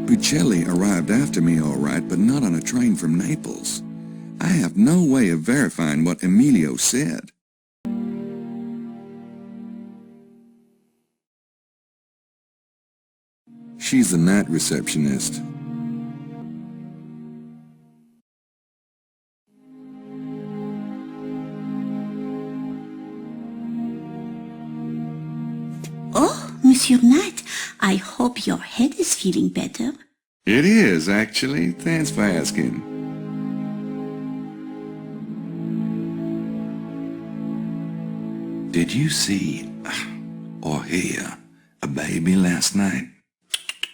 Buccelli arrived after me all right, but not on a train from Naples. I have no way of verifying what Emilio said. She's the night receptionist. Oh, Monsieur Knight, I hope your head is feeling better. It is, actually. Thanks for asking. Did you see or hear a baby last night?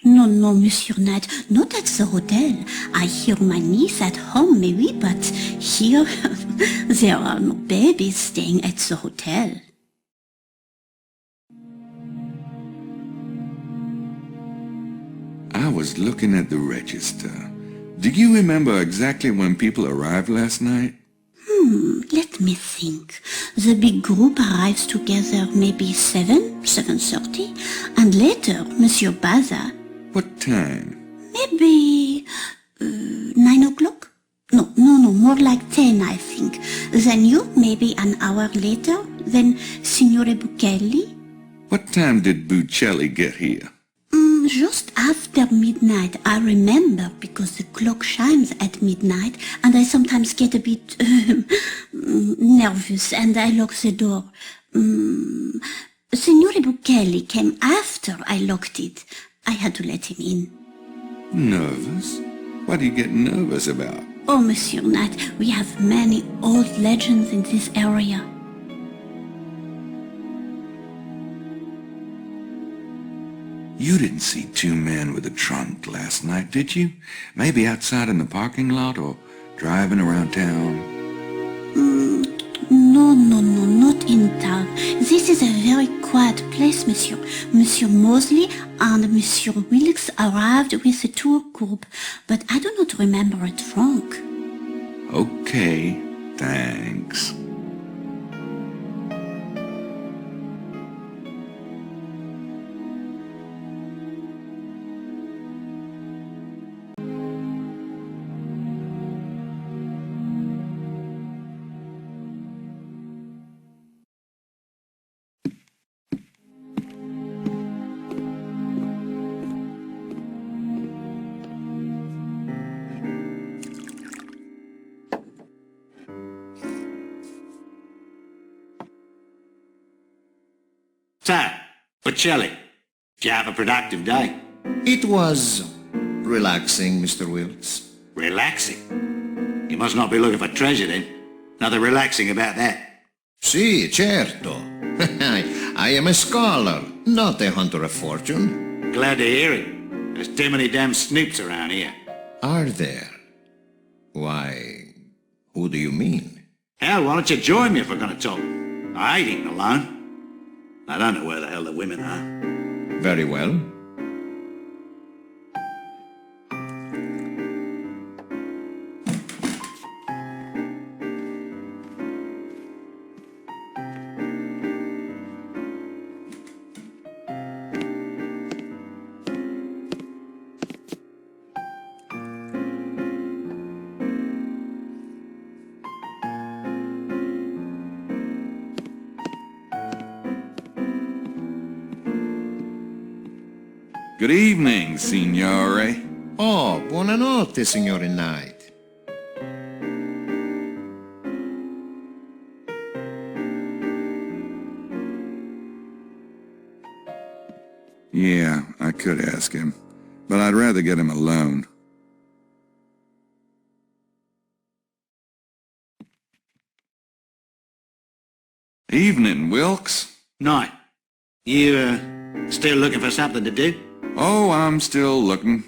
No, Monsieur Knight, not at the hotel. I hear my niece at home, maybe, but here there are no babies staying at the hotel. I was looking at the register. Do you remember exactly when people arrived last night? Let me think. The big group arrives together maybe 7:30, and later, Monsieur Bazza. What time? Maybe 9 o'clock? No, more like 10, I think. Then you, maybe an hour later. Then Signore Buccelli. What time did Buccelli get here? Just after midnight, I remember, because the clock chimes at midnight, and I sometimes get a bit nervous, and I lock the door. Signore Buchelli came after I locked it. I had to let him in. Nervous? What are you getting nervous about? Oh, Monsieur Knight, we have many old legends in this area. You didn't see two men with a trunk last night, did you? Maybe outside in the parking lot or driving around town? No, not in town. This is a very quiet place, monsieur. Monsieur Mosley and Monsieur Wilkes arrived with the tour group, but I do not remember a trunk. Okay, thanks. So, Bocelli, did you have a productive day? It was relaxing, Mr. Wilkes. Relaxing? You must not be looking for treasure then. Nothing relaxing about that. Sì, certo. I am a scholar, not a hunter of fortune. Glad to hear it. There's too many damn snoops around here. Are there? Why, who do you mean? Hell, why don't you join me if we're gonna talk? I ain't eating alone. I don't know where the hell the women are. Very well. Good evening, signore. Oh, buonanotte, Signore Knight. Yeah, I could ask him, but I'd rather get him alone. Evening, Wilkes. Night. You, still looking for something to do? Oh, I'm still looking.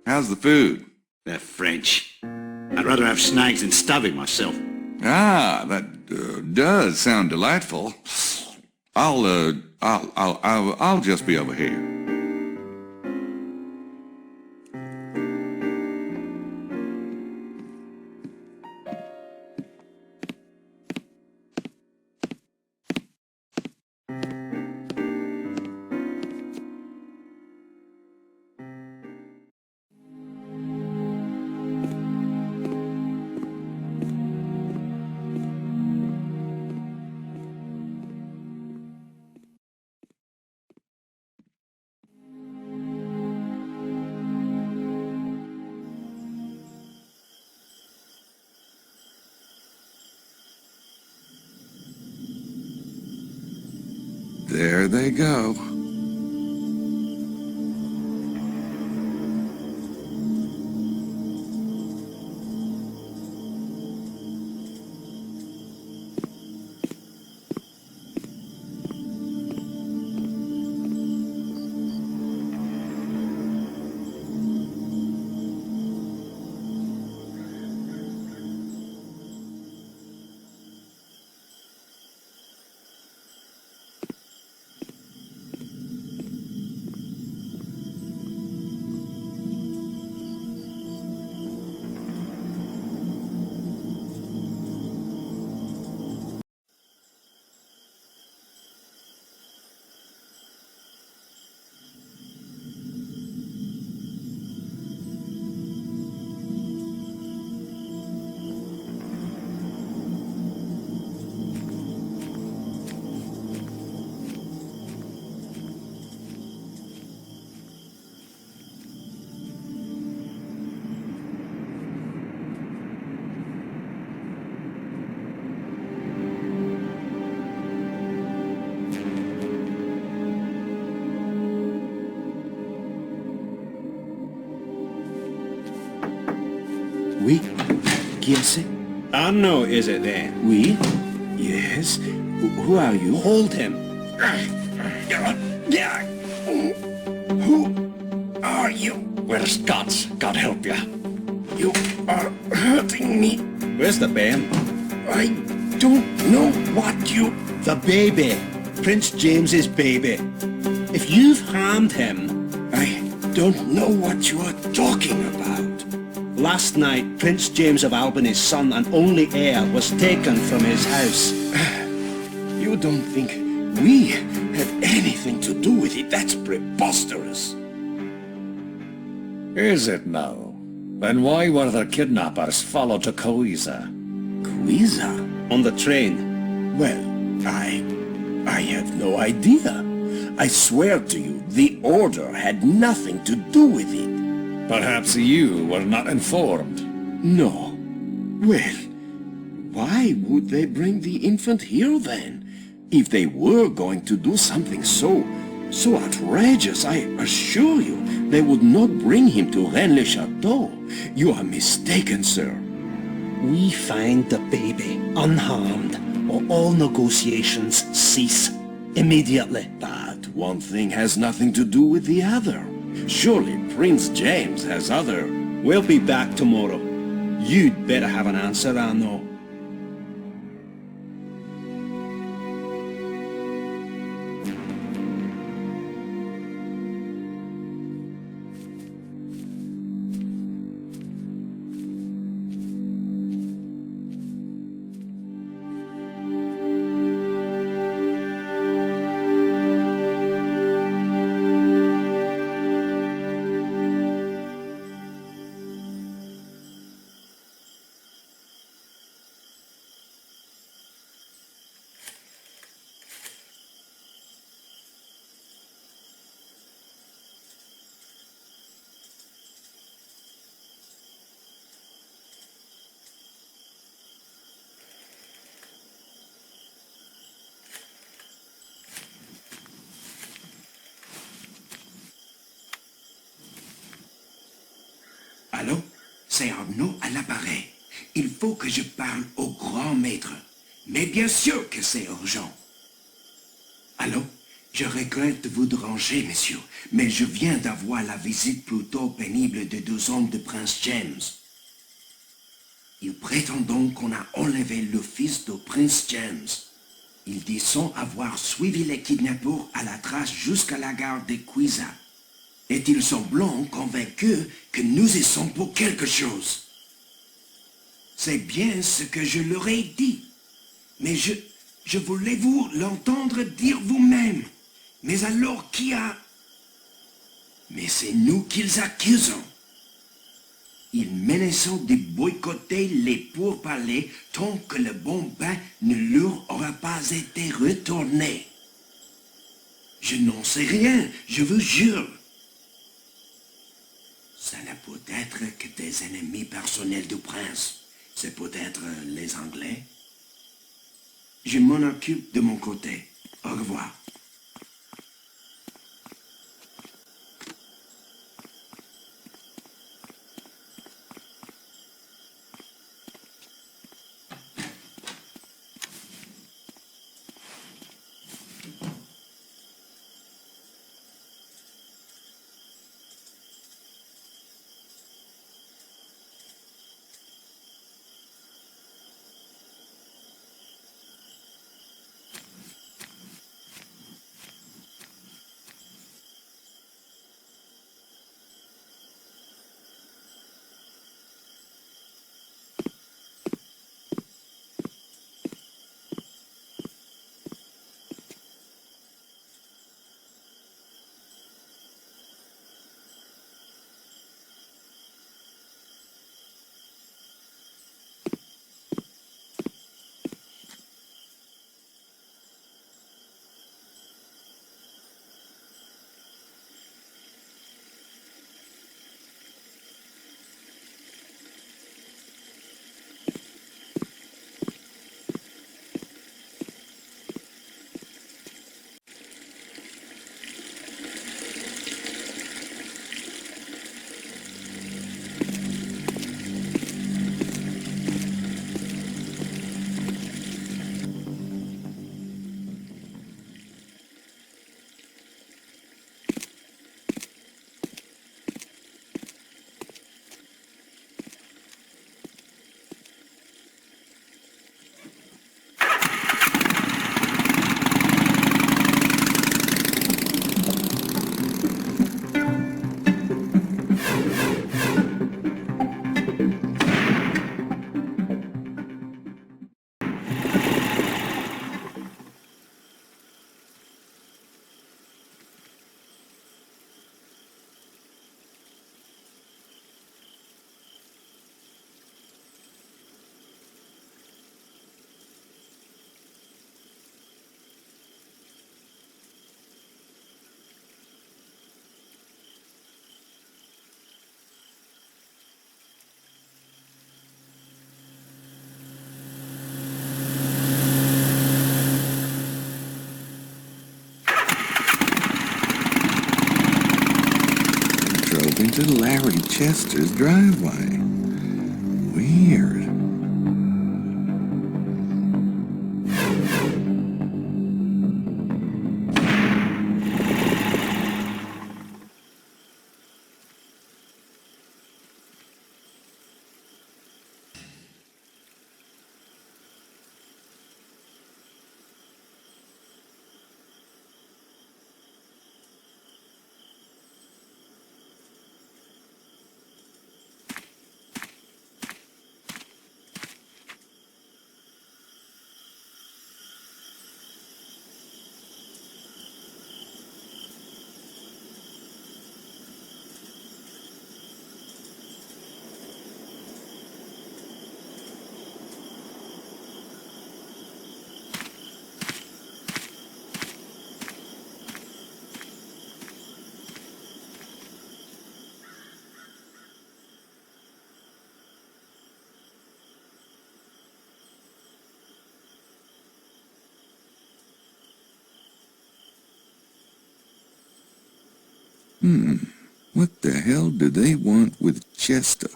How's the food? They're French. I'd rather have snakes than stuffing myself. Ah, that does sound delightful. I'll just be over here. There they go. Oui? Qui est-ce? Arnaud, is it then? Oui? Yes? Who are you? Hold him. Who are you? We're Scots, God help you. You are hurting me. Where's the bairn? I don't know what you... The baby. Prince James's baby. If you've harmed him... I don't know what you are talking about. Last night, Prince James of Albany's son and only heir was taken from his house. You don't think we had anything to do with it? That's preposterous. Is it now? Then why were the kidnappers followed to Coisa? Coisa? On the train. Well, I have no idea. I swear to you, the Order had nothing to do with it. Perhaps you were not informed. No. Well, why would they bring the infant here then? If they were going to do something so outrageous, I assure you, they would not bring him to Rennes-le-Château. You are mistaken, sir. We find the baby unharmed, or all negotiations cease immediately. But one thing has nothing to do with the other. Surely Prince James has other... We'll be back tomorrow. You'd better have an answer, Arnaud. Allô? C'est Arnaud à l'appareil. Il faut que je parle au grand maître. Mais bien sûr que c'est urgent. Allô? Je regrette de vous déranger, monsieur, mais je viens d'avoir la visite plutôt pénible de 2 hommes de Prince James. Ils prétendent donc qu'on a enlevé le fils de Prince James. Ils disent avoir suivi les kidnappeurs à la trace jusqu'à la gare de Coisa. Et ils semblent convaincus que nous y sommes pour quelque chose. C'est bien ce que je leur ai dit. Mais je voulais vous l'entendre dire vous-même. Mais alors qui a... Mais c'est nous qu'ils accusent. Ils menacent de boycotter les pourparlers tant que le bon bain ne leur aura pas été retourné. Je n'en sais rien, je vous jure. Ça ne peut être que des ennemis personnels du prince. C'est peut-être les Anglais. Je m'en occupe de mon côté. Au revoir. into Larry Chester's driveway. Weird. What the hell do they want with Chester?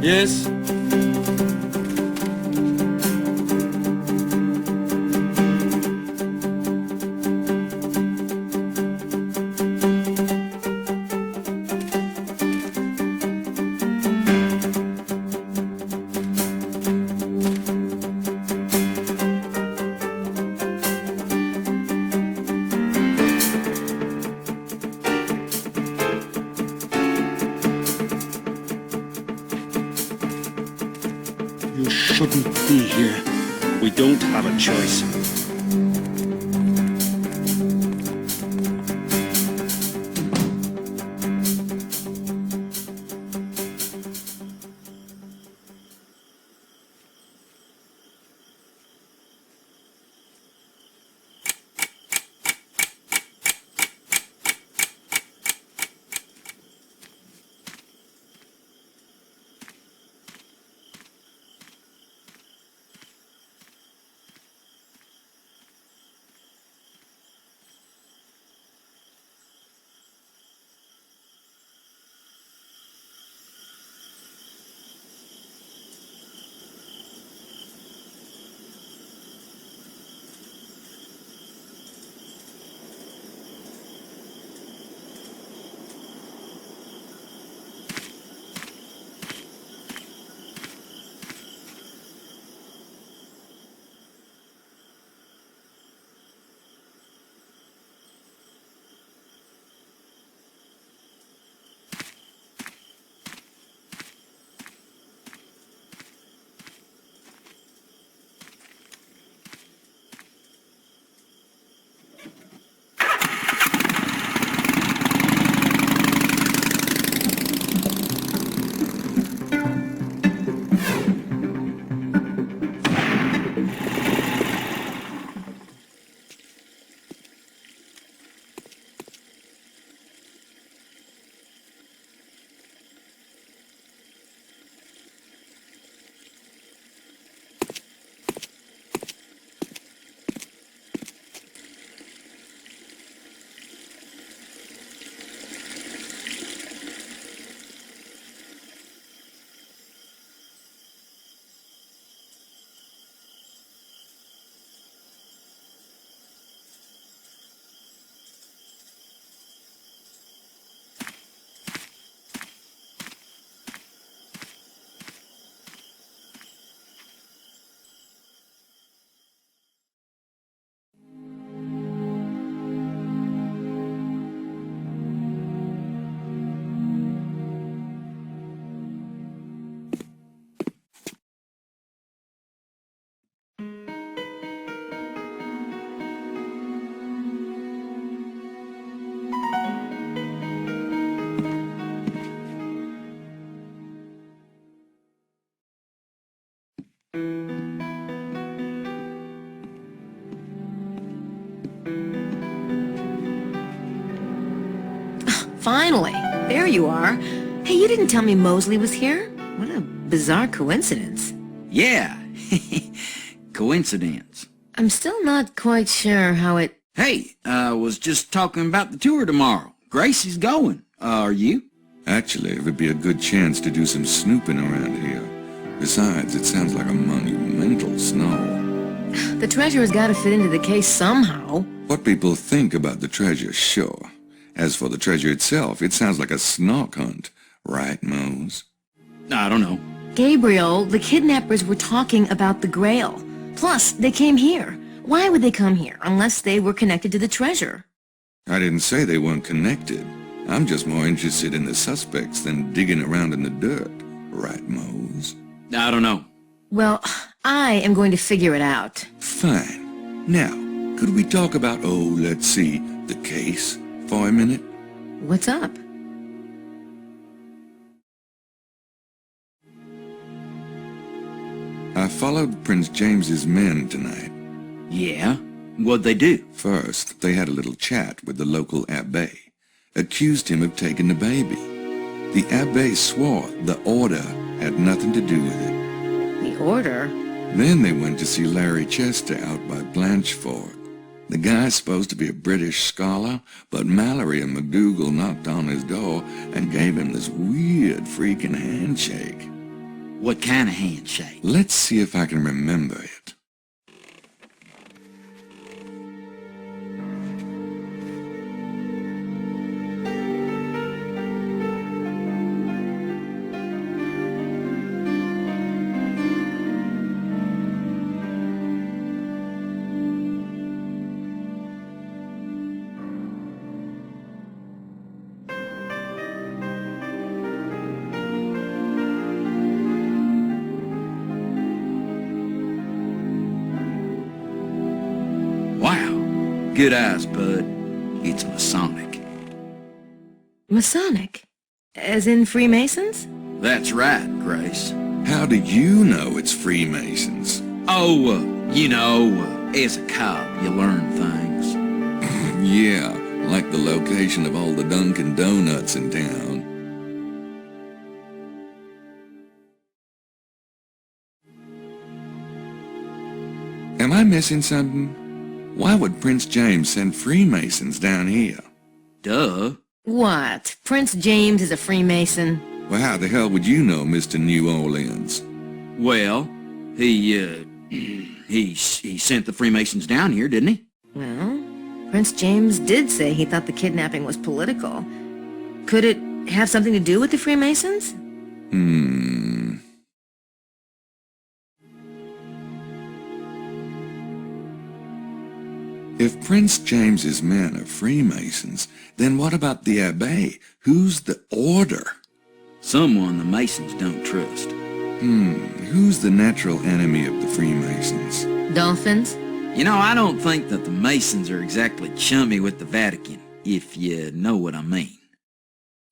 Yes? You shouldn't be here. We don't have a choice. Finally! There you are. Hey, you didn't tell me Mosley was here? What a bizarre coincidence. Yeah. Coincidence. I'm still not quite sure how it... Hey, I was just talking about the tour tomorrow. Gracie's going. Are you? Actually, it would be a good chance to do some snooping around here. Besides, it sounds like a monumental snow. The treasure's gotta fit into the case somehow. What people think about the treasure, sure. As for the treasure itself, it sounds like a snark hunt. Right, Mose? I don't know. Gabriel, the kidnappers were talking about the Grail. Plus, they came here. Why would they come here, unless they were connected to the treasure? I didn't say they weren't connected. I'm just more interested in the suspects than digging around in the dirt. Right, Mose? I don't know. Well, I am going to figure it out. Fine. Now, could we talk about, let's see, the case for a minute? What's up? I followed Prince James's men tonight. Yeah? What'd they do? First, they had a little chat with the local abbé. Accused him of taking the baby. The abbé swore the order had nothing to do with it. The order? Then they went to see Larry Chester out by Blanchford. The guy's supposed to be a British scholar, but Mallory and McDougal knocked on his door and gave him this weird freaking handshake. What kind of handshake? Let's see if I can remember it. Good eyes, bud. It's Masonic. Masonic? As in Freemasons? That's right, Grace. How do you know it's Freemasons? As a cop, you learn things. Yeah, like the location of all the Dunkin' Donuts in town. Am I missing something? Why would Prince James send Freemasons down here? Duh. What? Prince James is a Freemason? Well, how the hell would you know, Mr. New Orleans? Well, he sent the Freemasons down here, didn't he? Well, Prince James did say he thought the kidnapping was political. Could it have something to do with the Freemasons? If Prince James's men are Freemasons, then what about the Abbé? Who's the order? Someone the Masons don't trust. Who's the natural enemy of the Freemasons? Dolphins? I don't think that the Masons are exactly chummy with the Vatican, if you know what I mean.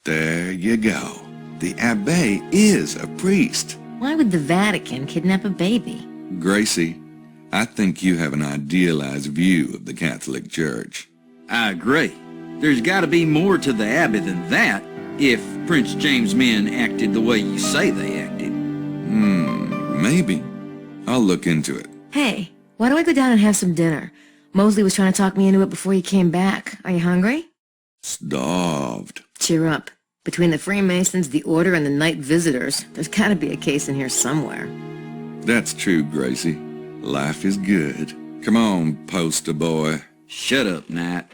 There you go. The Abbé is a priest. Why would the Vatican kidnap a baby? Gracie, I think you have an idealized view of the Catholic Church. I agree. There's got to be more to the Abbey than that, if Prince James' men acted the way you say they acted. Maybe. I'll look into it. Hey, why don't I go down and have some dinner? Mosley was trying to talk me into it before you came back. Are you hungry? Starved. Cheer up. Between the Freemasons, the Order, and the Night Visitors, there's got to be a case in here somewhere. That's true, Gracie. Life is good. Come on, poster boy. Shut up, Knight.